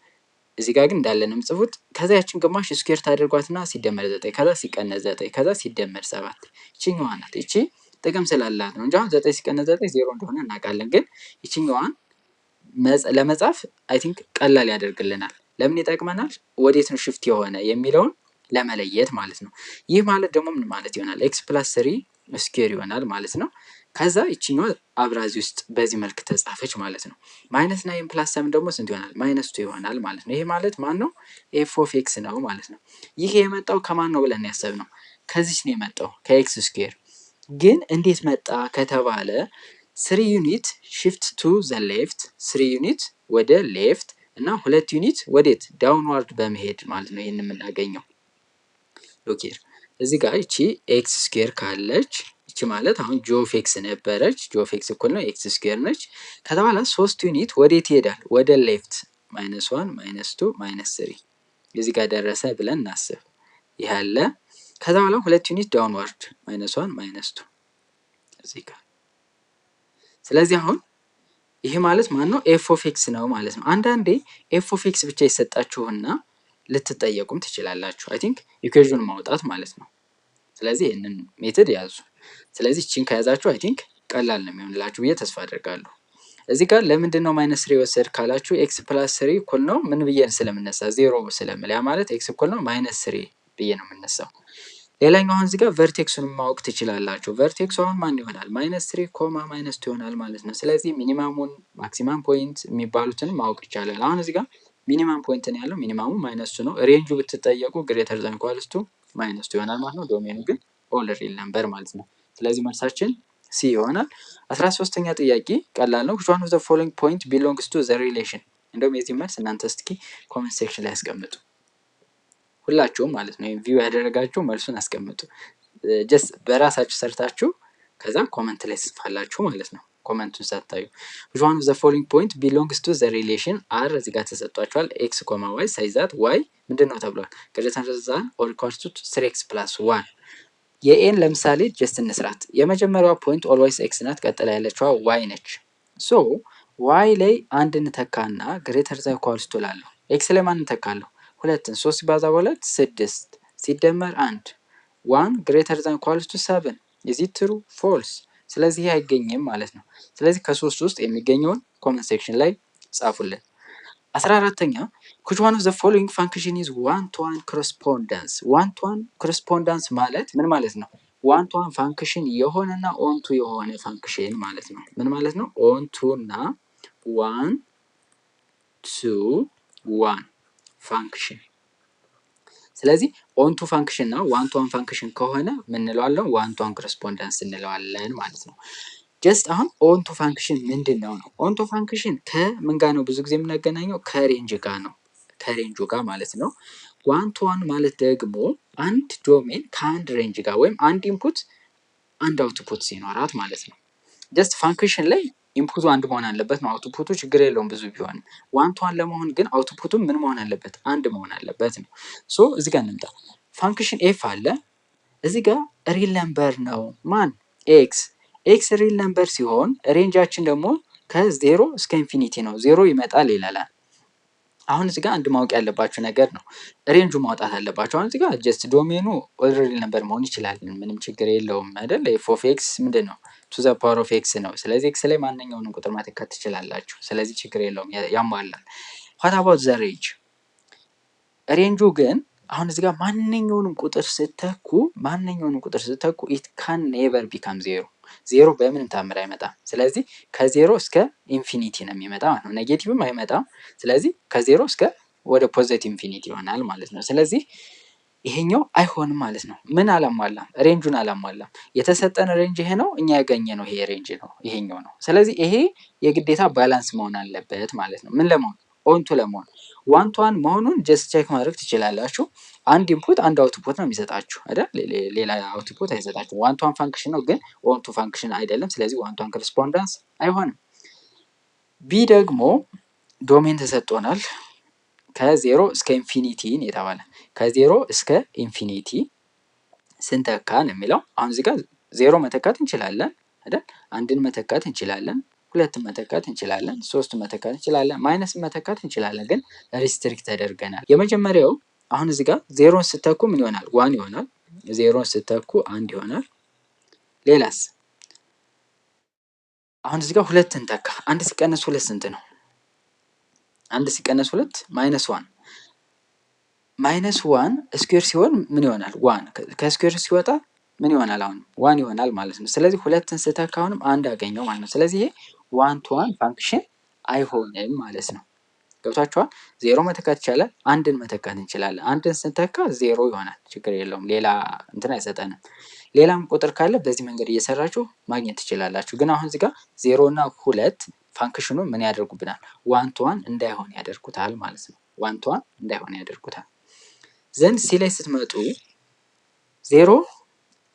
እዚህ ጋር ግን እንዳለ ነው የምጽፉት። ከዛ ያችን ግማሽ ስኩዌር ታደርጓትና ሲደመር 9 ከዛ ሲቀነስ 9 ከዛ ሲደመር 7 ይችኛዋ ናት። ይቺ ጥቅም ስላላት ነው እንጂ አሁን 9 ሲቀነስ 9 ዜሮ እንደሆነ እናውቃለን። ግን ይችኛዋን ለመጻፍ አይ ቲንክ ቀላል ያደርግልናል። ለምን ይጠቅመናል? ወዴት ነው ሽፍት የሆነ የሚለውን ለመለየት ማለት ነው። ይህ ማለት ደግሞ ምን ማለት ይሆናል? ኤክስ ፕላስ 3 ስኩዌር ይሆናል ማለት ነው። ከዛ ይችኛዋ አብራዚ ውስጥ በዚህ መልክ ተጻፈች ማለት ነው። ማይነስ 9 ፕላስ 7 ደግሞ ስንት ይሆናል? ማይነስ 2 ይሆናል ማለት ነው። ይሄ ማለት ማን ነው? ኤፍ ኦፍ ኤክስ ነው ማለት ነው። ይሄ የመጣው ከማን ነው ብለን ያሰብነው? ከዚች ነው የመጣው ከኤክስ ስኩዌር። ግን እንዴት መጣ ከተባለ 3 ዩኒት ሽፍት ቱ ዘ ሌፍት 3 ዩኒት ወደ ሌፍት እና 2 ዩኒት ወዴት ዳውንዋርድ በመሄድ ማለት ነው። ይህን የምናገኘው ሎኬር እዚህ ጋር ይቺ ኤክስ ስኩዌር ካለች ይቺ ማለት አሁን ጂ ኦፍ ኤክስ ነበረች። ጂ ኦፍ ኤክስ እኩል ነው ኤክስ ስኩዌር ነች። ከዛ በኋላ 3 ዩኒት ወዴት ይሄዳል? ወደ ሌፍት ማይነስ 1 ማይነስ 2 ማይነስ 3 እዚህ ጋር ደረሰ ብለን እናስብ። ይህ አለ። ከዛ በኋላ 2 ዩኒት ዳውንዋርድ ማይነስ 1 ማይነስ 2 እዚህ ጋር። ስለዚህ አሁን ይሄ ማለት ማን ነው? ኤፍ ኦፍ ኤክስ ነው ማለት ነው። አንዳንዴ ኤፍ ኦፍ ኤክስ ብቻ ይሰጣችሁና ልትጠየቁም ትችላላችሁ። አይ ቲንክ ኢኩዌዥን ማውጣት ማለት ነው። ስለዚህ ይህንን ሜትድ ያዙ። ስለዚህ እቺን ከያዛችሁ አይ ቲንክ ቀላል ነው የሚሆንላችሁ ብዬ ተስፋ አድርጋለሁ። እዚህ ጋር ለምንድን ነው ማይነስ 3 ወሰድ ካላችሁ ኤክስ ፕላስ 3 እኩል ነው ምን ብዬ ስለምነሳ ዜሮ ስለምል ያ ማለት ኤክስ እኩል ነው ማይነስ 3 ብዬ ነው የምነሳው። ሌላኛው አሁን እዚህ ጋር ቨርቴክሱን ማወቅ ትችላላችሁ። ቨርቴክሱ አሁን ማን ይሆናል? ማይነስ 3 ኮማ ማይነስ 2 ይሆናል ማለት ነው። ስለዚህ ሚኒማሙን ማክሲማም ፖይንት የሚባሉትን ማወቅ ይቻላል። አሁን እዚህ ጋር ሚኒማም ፖይንት ነው ያለው። ሚኒማሙ ማይነስ 2 ነው። ሬንጁ ብትጠየቁ ግሬተር ዛን ኢኳልስ ቱ ማይነስ 2 ይሆናል ማለት ነው። ዶሜኑ ግን ኦል ሪል ነምበር ማለት ነው። ስለዚህ መልሳችን ሲ ይሆናል። 13ኛ ጥያቄ ቀላል ነው። which one of the following point belongs to the relation? እንደውም የዚህ መልስ እናንተ እስኪ ኮሜንት ሴክሽን ላይ አስቀምጡ። ሁላችሁም ማለት ነው ቪው ያደረጋችሁ መልሱን አስቀምጡ። ጀስት በራሳችሁ ሰርታችሁ ከዛ ኮሜንት ላይ ጽፋላችሁ ማለት ነው። ኮሜንቱን ሳታዩ which one of the following point belongs to the relation r እዚህ ጋር ተሰጥቷችኋል። x, y ሳይዝ ዛት y ምንድነው ተብሏል? ግሬተር ዛን ኦር ኢኳልስ ቱ 3x + 1 የኤን ለምሳሌ ጀስት እንስራት። የመጀመሪያዋ ፖይንት ኦልዌይስ ኤክስ ናት። ቀጥላ ያለችዋ ዋይ ነች። ሶ ዋይ ላይ አንድ እንተካና ግሬተር ዛን ኢኳልስ ቱ ላለሁ ኤክስ ላይ ማን እንተካለሁ? ሁለትን 3 ሲባዛ በሁለት 6 ሲደመር 1 1 ግሬተር ዛን ኢኳልስ ቱ 7 ኢዝ ኢት ትሩ ፎልስ? ስለዚህ አይገኝም ማለት ነው። ስለዚህ ከሶስት ውስጥ የሚገኘውን ኮመንት ሴክሽን ላይ ጻፉልን። 14ኛ which one of the following function is one to one correspondence? one to one correspondence ማለት ምን ማለት ነው? one to one ፋንክሽን የሆነና on to የሆነ ፋንክሽን ማለት ነው። ምን ማለት ነው? on to እና one to one ፋንክሽን። ስለዚህ on to ፋንክሽን እና one to one ፋንክሽን ከሆነ ምን እንለዋለን? one to one correspondence እንለዋለን ማለት ነው። ጀስት አሁን ኦንቱ ፋንክሽን ምንድን ነው ነው? ኦንቱ ፋንክሽን ከምን ጋር ነው ብዙ ጊዜ የምናገናኘው? ከሬንጅ ጋር ነው። ከሬንጁ ጋር ማለት ነው። ዋን ቱ ዋን ማለት ደግሞ አንድ ዶሜን ከአንድ ሬንጅ ጋር ወይም አንድ ኢንፑት አንድ አውትፑት ሲኖራት ማለት ነው። ጀስት ፋንክሽን ላይ ኢንፑቱ አንድ መሆን አለበት ነው። አውትፑቱ ችግር የለውም ብዙ ቢሆን። ዋን ቱ ዋን ለመሆን ግን አውትፑቱ ምን መሆን አለበት? አንድ መሆን አለበት ነው። ሶ እዚህ ጋር እንምጣ። ፋንክሽን ኤፍ አለ። እዚህ ጋር ሪል ነምበር ነው ማን? ኤክስ ኤክስ ሪል ነምበር ሲሆን ሬንጃችን ደግሞ ከዜሮ እስከ ኢንፊኒቲ ነው። ዜሮ ይመጣል ይላል። አሁን እዚህ ጋር አንድ ማወቅ ያለባችሁ ነገር ነው። ሬንጁ ማውጣት አለባችሁ። አሁን እዚህ ጋር ጀስት ዶሜኑ ሪል ነምበር መሆን ይችላል፣ ምንም ችግር የለውም አይደል? ኤፍ ኦፍ ኤክስ ምንድን ነው? ቱ ዘ ፓወር ኦፍ ኤክስ ነው። ስለዚህ ኤክስ ላይ ማንኛውንም ቁጥር ማተካት ትችላላችሁ። ስለዚህ ችግር የለውም፣ ያሟላል። ዋት አባውት ዘ ሬንጅ? ሬንጁ ግን አሁን እዚህ ጋር ማንኛውንም ቁጥር ስተኩ ኢት ካን ኔቨር ቢካም ዜሮ። ዜሮ በምንም ታምር አይመጣም። ስለዚህ ከዜሮ እስከ ኢንፊኒቲ ነው የሚመጣ ማለት ነው። ኔጌቲቭም አይመጣም። ስለዚህ ከዜሮ እስከ ወደ ፖዚቲቭ ኢንፊኒቲ ይሆናል ማለት ነው። ስለዚህ ይሄኛው አይሆንም ማለት ነው። ምን አላሟላም? ሬንጁን አላሟላም። የተሰጠን ሬንጅ ይሄ ነው፣ እኛ ያገኘ ነው ይሄ ሬንጅ ነው፣ ይሄኛው ነው። ስለዚህ ይሄ የግዴታ ባላንስ መሆን አለበት ማለት ነው። ምን ለመሆን? ኦንቱ ለመሆን። ዋን ቱ ዋን መሆኑን ጀስት ቼክ ማድረግ ትችላላችሁ። አንድ ኢንፑት አንድ አውትፑት ነው የሚሰጣችሁ አይደል? ሌላ አውትፑት አይሰጣችሁ። ዋን ቱ ዋን ፋንክሽን ነው ግን ኦንቱ ፋንክሽን አይደለም። ስለዚህ ዋን ቱ ዋን ኮረስፖንዳንስ አይሆንም። ቢ ደግሞ ዶሜን ተሰጥቶናል ከዜሮ እስከ ኢንፊኒቲ የተባለ ከዜሮ እስከ ኢንፊኒቲ ስንተካ ነው የሚለው። አሁን እዚህ ጋር ዜሮ መተካት እንችላለን አይደል? አንድን መተካት እንችላለን፣ ሁለትን መተካት እንችላለን፣ ሶስትን መተካት እንችላለን፣ ማይነስን መተካት እንችላለን። ግን ሪስትሪክት ተደርገናል። የመጀመሪያው አሁን እዚህ ጋር ዜሮን ስተኩ ምን ይሆናል? ዋን ይሆናል። ዜሮን ስተኩ አንድ ይሆናል። ሌላስ? አሁን እዚህ ጋር ሁለትን ተካ። አንድ ሲቀነስ ሁለት ስንት ነው? አንድ ሲቀነስ ሁለት ማይነስ ዋን። ማይነስ ዋን ስኩዌር ሲሆን ምን ይሆናል? ዋን። ከስኩዌር ሲወጣ ምን ይሆናል? አሁን ዋን ይሆናል ማለት ነው። ስለዚህ ሁለትን ስተካ አሁንም አንድ አገኘው ማለት ነው። ስለዚህ ይሄ ዋን ቱ ዋን ፋንክሽን አይሆንም ማለት ነው። ገብቷችኋል? ዜሮ መተካት ይቻላል፣ አንድን መተካት እንችላለን። አንድን ስንተካ ዜሮ ይሆናል፣ ችግር የለውም፣ ሌላ እንትን አይሰጠንም። ሌላም ቁጥር ካለ በዚህ መንገድ እየሰራችሁ ማግኘት ትችላላችሁ። ግን አሁን እዚህ ጋር ዜሮ እና ሁለት ፋንክሽኑ ምን ያደርጉብናል? ዋን ቱ ዋን እንዳይሆን ያደርጉታል ማለት ነው። ዋን ቱ ዋን እንዳይሆን ያደርጉታል። ዘንድ ሲ ላይ ስትመጡ ዜሮ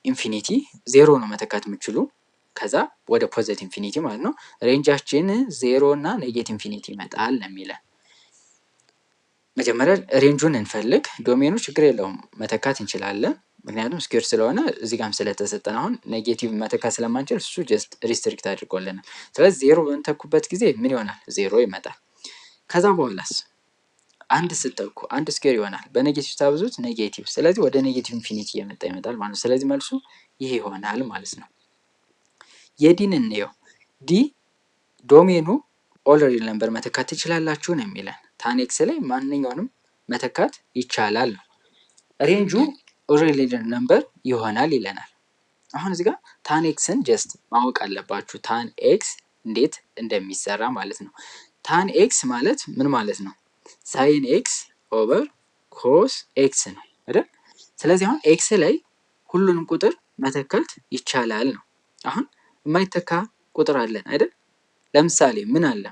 ኢንፊኒቲ ዜሮ ነው መተካት የምችሉ፣ ከዛ ወደ ፖዘቲቭ ኢንፊኒቲ ማለት ነው። ሬንጃችን ዜሮ እና ኔጌቲቭ ኢንፊኒቲ ይመጣል ነው የሚለን። መጀመሪያ ሬንጁን እንፈልግ። ዶሜኑ ችግር የለውም መተካት እንችላለን፣ ምክንያቱም ስኩዌር ስለሆነ እዚህ ጋም ስለተሰጠን አሁን ኔጌቲቭ መተካት ስለማንችል እሱ ጀስት ሪስትሪክት አድርጎልናል። ስለዚህ ዜሮ በምንተኩበት ጊዜ ምን ይሆናል? ዜሮ ይመጣል። ከዛ በኋላስ አንድ ስተኩ አንድ ስኩዌር ይሆናል። በኔጌቲቭ ታብዙት ኔጌቲቭ፣ ስለዚህ ወደ ኔጌቲቭ ኢንፊኒቲ እየመጣ ይመጣል ማለት ነው። ስለዚህ መልሱ ይሄ ይሆናል ማለት ነው። የዲን እንየው። ዲ ዶሜኑ ኦል ሪል ነምበር መተካት ትችላላችሁ ነው የሚለን። ታኔክስ ላይ ማንኛውንም መተካት ይቻላል ነው። ሬንጁ ኦል ሪል ነምበር ይሆናል ይለናል። አሁን እዚህ ጋር ታኔክስን ጀስት ማወቅ አለባችሁ፣ ታን ኤክስ እንዴት እንደሚሰራ ማለት ነው። ታን ኤክስ ማለት ምን ማለት ነው? ሳይን ኤክስ ኦቨር ኮስ ኤክስ ነው አይደል? ስለዚህ አሁን ኤክስ ላይ ሁሉንም ቁጥር መተካት ይቻላል ነው። አሁን የማይተካ ቁጥር አለን አይደል? ለምሳሌ ምን አለ?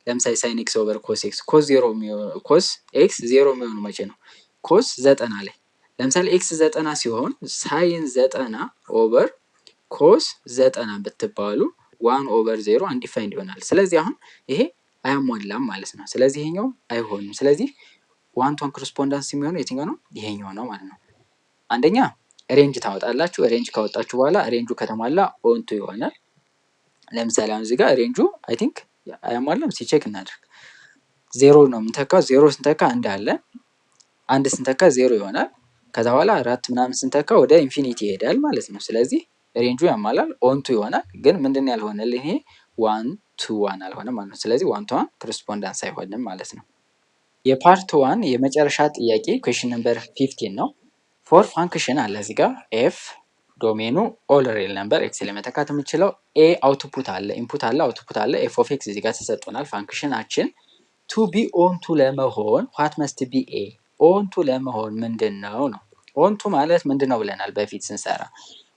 ለምሳሌ ሳይን ኤክስ ኦቨር ኮስ ኤክስ። ኮስ ኤክስ ዜሮ የሚሆኑ መቼ ነው? ኮስ 90 ላይ። ለምሳሌ ኤክስ 90 ሲሆን ሳይን 90 ኦቨር ኮስ 90 ብትባሉ 1 ኦቨር 0 አንዲፋይንድ ይሆናል። ስለዚህ አሁን ይሄ አያሟላም ማለት ነው። ስለዚህ ይሄኛው አይሆንም። ስለዚህ ዋን ቱ ዋን ኮረስፖንዳንስ የሚሆነው የትኛው ነው? ይሄኛው ነው ማለት ነው። አንደኛ ሬንጅ ታወጣላችሁ። ሬንጅ ካወጣችሁ በኋላ ሬንጁ ከተሟላ ኦንቱ ይሆናል። ለምሳሌ አሁን እዚህ ጋር ሬንጁ አይ ቲንክ አያሟላም። ሲቼክ እናድርግ። ዜሮ ነው የምንተካው። ዜሮ ስንተካ እንዳለ አንድ ስንተካ ዜሮ ይሆናል። ከዛ በኋላ አራት ምናምን ስንተካ ወደ ኢንፊኒቲ ይሄዳል ማለት ነው። ስለዚህ ሬንጁ ያሟላል፣ ኦንቱ ይሆናል። ግን ምንድን ያልሆነልን ይሄ ዋን ቱ ዋን አልሆነም ማለት ነው። ስለዚህ ዋን ቱ ዋን ኮረስፖንዳንስ አይሆንም ማለት ነው። የፓርት ዋን የመጨረሻ ጥያቄ ኩዌሽን ነምበር 15 ነው። ፎር ፋንክሽን አለ እዚህ ጋር ኤፍ ዶሜኑ ኦል ሪል ነምበር ኤክስ ላይ መተካት የምንችለው ኤ አውትፑት አለ፣ ኢንፑት አለ፣ አውትፑት አለ። ኤፍ ኦፍ ኤክስ እዚህ ጋር ተሰጥቶናል። ፋንክሽናችን ቱ ቢ ኦንቱ ለመሆን ዋት መስት ቢ ኤ ኦንቱ ለመሆን ምንድን ነው ነው። ኦንቱ ማለት ምንድን ነው ብለናል በፊት ስንሰራ።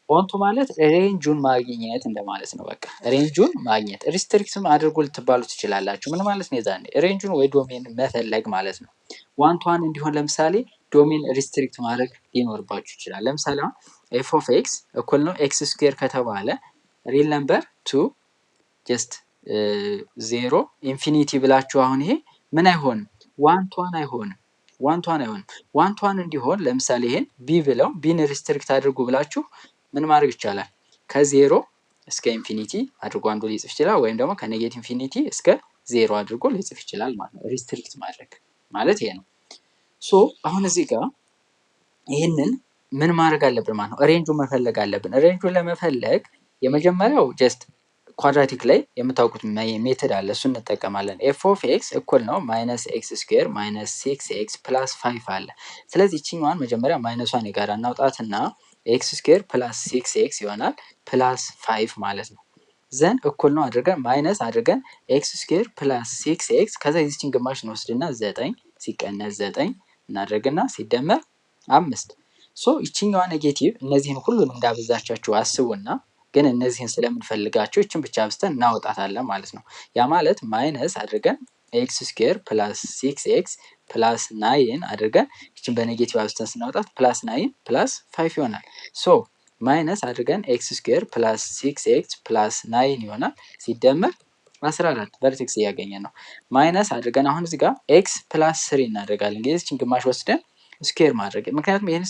ኦንቱ ማለት ሬንጁን ማግኘት እንደማለት ነው። በቃ ሬንጁን ማግኘት። ሪስትሪክትም አድርጎ ልትባሉ ትችላላችሁ። ምን ማለት ነው? የዛኔ ሬንጁን ወይ ዶሜን መፈለግ ማለት ነው። ዋን ቱ ዋን እንዲሆን ለምሳሌ ዶሜን ሪስትሪክት ማድረግ ሊኖርባችሁ ይችላል። ለምሳሌ አሁን ኤፍ ኦፍ ኤክስ እኩል ነው ኤክስ ስኩዌር ከተባለ ሪል ነምበር ቱ ጀስት ዜሮ ኢንፊኒቲ ብላችሁ አሁን ይሄ ምን አይሆንም? ዋን ቱ ዋን አይሆንም። ዋን ቱ ዋን አይሆንም። ዋን ቱ ዋን እንዲሆን ለምሳሌ ይሄን ቢ ብለው ቢን ሪስትሪክት አድርጉ ብላችሁ ምን ማድረግ ይቻላል? ከዜሮ እስከ ኢንፊኒቲ አድርጎ አንዱ ሊጽፍ ይችላል። ወይም ደግሞ ከኔጌቲቭ ኢንፊኒቲ እስከ ዜሮ አድርጎ ሊጽፍ ይችላል ማለት ነው። ሪስትሪክት ማድረግ ማለት ይሄ ነው። ሶ አሁን እዚህ ጋር ይህንን ምን ማድረግ አለብን ማለት ነው? ሬንጁን መፈለግ አለብን። ሬንጁን ለመፈለግ የመጀመሪያው ጀስት ኳድራቲክ ላይ የምታውቁት ሜትድ አለ፣ እሱ እንጠቀማለን። ኤፍ ኦፍ ኤክስ እኩል ነው ማይነስ ኤክስ ስኩዌር ማይነስ 6 ፕላስ 5 አለ። ስለዚህ ይችኛዋን መጀመሪያ ማይነሷን የጋራ እናውጣትና ኤክስ ስኩዌር ፕላስ 6 ይሆናል ፕላስ 5 ማለት ነው። ዘን እኩል ነው አድርገን ማይነስ አድርገን ኤክስ ስኩዌር ፕላስ 6 ከዛ የዚችን ግማሽ እንወስድና 9 ሲቀነስ 9 እናደርግና ሲደመር 5 ሶ ይችኛዋ ኔጌቲቭ እነዚህን ሁሉንም እንዳበዛቻችሁ አስቡና ግን እነዚህን ስለምንፈልጋቸው ይችን ብቻ አብዝተን እናወጣታለን ማለት ነው። ያ ማለት ማይነስ አድርገን ኤክስ ስኩዌር ፕላስ 6x ፕላስ 9 አድርገን ይችን በኔጌቲቭ አብዝተን ስናወጣት ፕላስ 9 ፕላስ 5 ይሆናል። ሶ ማይነስ አድርገን ኤክስ ስኩዌር ፕላስ 6x ፕላስ 9 ይሆናል ሲደመር 14 ቨርቴክስ እያገኘን ነው። ማይነስ አድርገን አሁን እዚህ ጋር ኤክስ ፕላስ 3 እናደርጋለን። እንግዲህ ይችን ግማሽ ወስደን ስኩዌር ማድረግ ምክንያቱም ይህን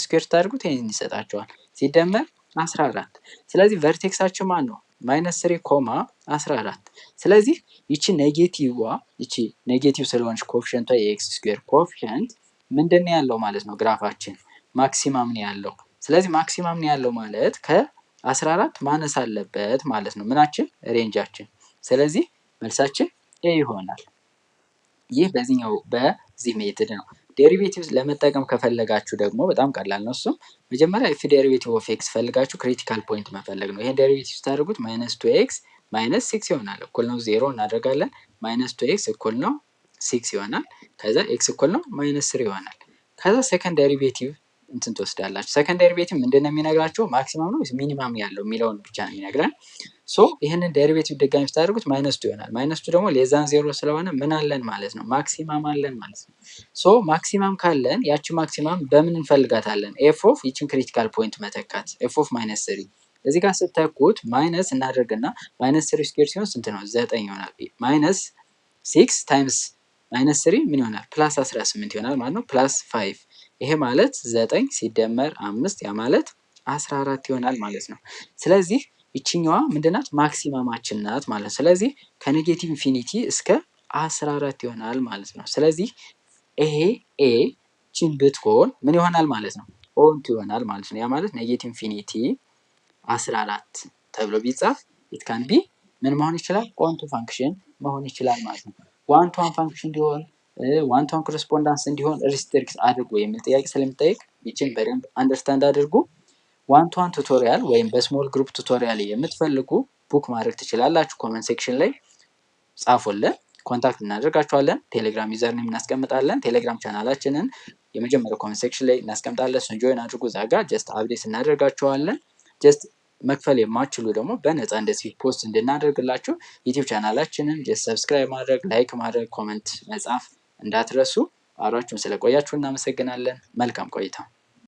ስኩዌር ስታደርጉት ይህን ይሰጣቸዋል ሲደመር 14 ስለዚህ ቨርቴክሳችን ማን ነው? ማይነስ 3 ኮማ 14 ስለዚህ ይቺ ኔጌቲቭዋ ይቺ ኔጌቲቭ ስለሆነች ኮፊሽንቷ የኤክስ ስኩዌር ኮፊሽንት ምንድን ነው ያለው ማለት ነው? ግራፋችን ማክሲማም ነው ያለው። ስለዚህ ማክሲማም ነው ያለው ማለት ከ14 ማነስ አለበት ማለት ነው። ምናችን? ሬንጃችን። ስለዚህ መልሳችን ኤ ይሆናል። ይህ በዚህ ሜትድ ነው። ዴሪቬቲቭ ለመጠቀም ከፈለጋችሁ ደግሞ በጣም ቀላል ነው። እሱም መጀመሪያ ኤፍ ዴሪቬቲቭ ኦፍ ኤክስ ፈልጋችሁ ክሪቲካል ፖይንት መፈለግ ነው። ይሄን ዴሪቬቲቭ ስታደርጉት ማይነስ 2x ማይነስ 6 ይሆናል። እኩል ነው 0 እናደርጋለን። ማይነስ 2x እኩል ነው 6 ይሆናል። ከዛ ኤክስ እኩል ነው ማይነስ 3 ይሆናል። ከዛ ሰከንድ ዴሪቬቲቭ እንትን ትወስዳላችሁ። ሰከንድ ዴሪቬቲቭ ምንድን ነው የሚነግራችሁ? ማክሲማም ነው ሚኒማም ያለው የሚለውን ብቻ ነው የሚነግረን። ሶ ይህንን ዴሪቬቲቭ ድጋሚ ስታደርጉት ማይነስ 2 ይሆናል። ማይነስ 2 ደግሞ ሌዛን 0 ስለሆነ ምን አለን ማለት ነው? ማክሲማም አለን ማለት ነው። ሶ ማክሲማም ካለን ያቺ ማክሲማም በምን እንፈልጋታለን? ኤፍ ኦፍ ይችን ክሪቲካል ፖይንት መተካት ኤፍ ኦፍ ማይነስ 3 እዚህ ጋር ስተኩት ማይነስ እናደርግና ማይነስ 3 ስኩዌር ሲሆን ስንት ነው? 9 ይሆናል። ማይነስ 6 ታይምስ ማይነስ 3 ምን ይሆናል? ፕላስ 18 ይሆናል ማለት ነው። ፕላስ 5 ይሄ ማለት 9 ሲደመር 5 ያ ማለት 14 ይሆናል ማለት ነው። ስለዚህ ይችኛዋ ምንድናት? ማክሲማማችን ናት ማለት ነው። ስለዚህ ከኔጌቲቭ ኢንፊኒቲ እስከ 14 ይሆናል ማለት ነው። ስለዚህ ይሄ ኤ ችን ብትሆን ምን ይሆናል ማለት ነው? ኦንቱ ይሆናል ማለት ነው። ያ ማለት ኔጌቲቭ ኢንፊኒቲ 14 ተብሎ ቢጻፍ ኢት ካን ቢ ምን መሆን ይችላል? ኦንቱ ፋንክሽን መሆን ይችላል ማለት ነው። ዋን ቱ ዋን ፋንክሽን እንዲሆን ዋን ቱ ዋን ኮረስፖንዳንስ እንዲሆን ሪስትሪክት አድርጉ የሚል ጥያቄ ስለሚጠይቅ ይችን በደንብ አንደርስታንድ አድርጉ። ዋን ቱ ዋን ቱቶሪያል ወይም በስሞል ግሩፕ ቱቶሪያል የምትፈልጉ ቡክ ማድረግ ትችላላችሁ። ኮመንት ሴክሽን ላይ ጻፉልን፣ ኮንታክት እናደርጋችኋለን። ቴሌግራም ዩዘርኔም እናስቀምጣለን። ቴሌግራም ቻናላችንን የመጀመሪያው ኮመንት ሴክሽን ላይ እናስቀምጣለን። እሱን ጆይን አድርጉ። እዛ ጋር ጀስት አፕዴት እናደርጋችኋለን። ጀስት መክፈል የማትችሉ ደግሞ በነፃ እንደዚህ ፖስት እንድናደርግላችሁ ዩቲዩብ ቻናላችንን ጀስት ሰብስክራይብ ማድረግ፣ ላይክ ማድረግ፣ ኮመንት መጻፍ እንዳትረሱ። አብራችሁን ስለቆያችሁ እናመሰግናለን። መልካም ቆይታ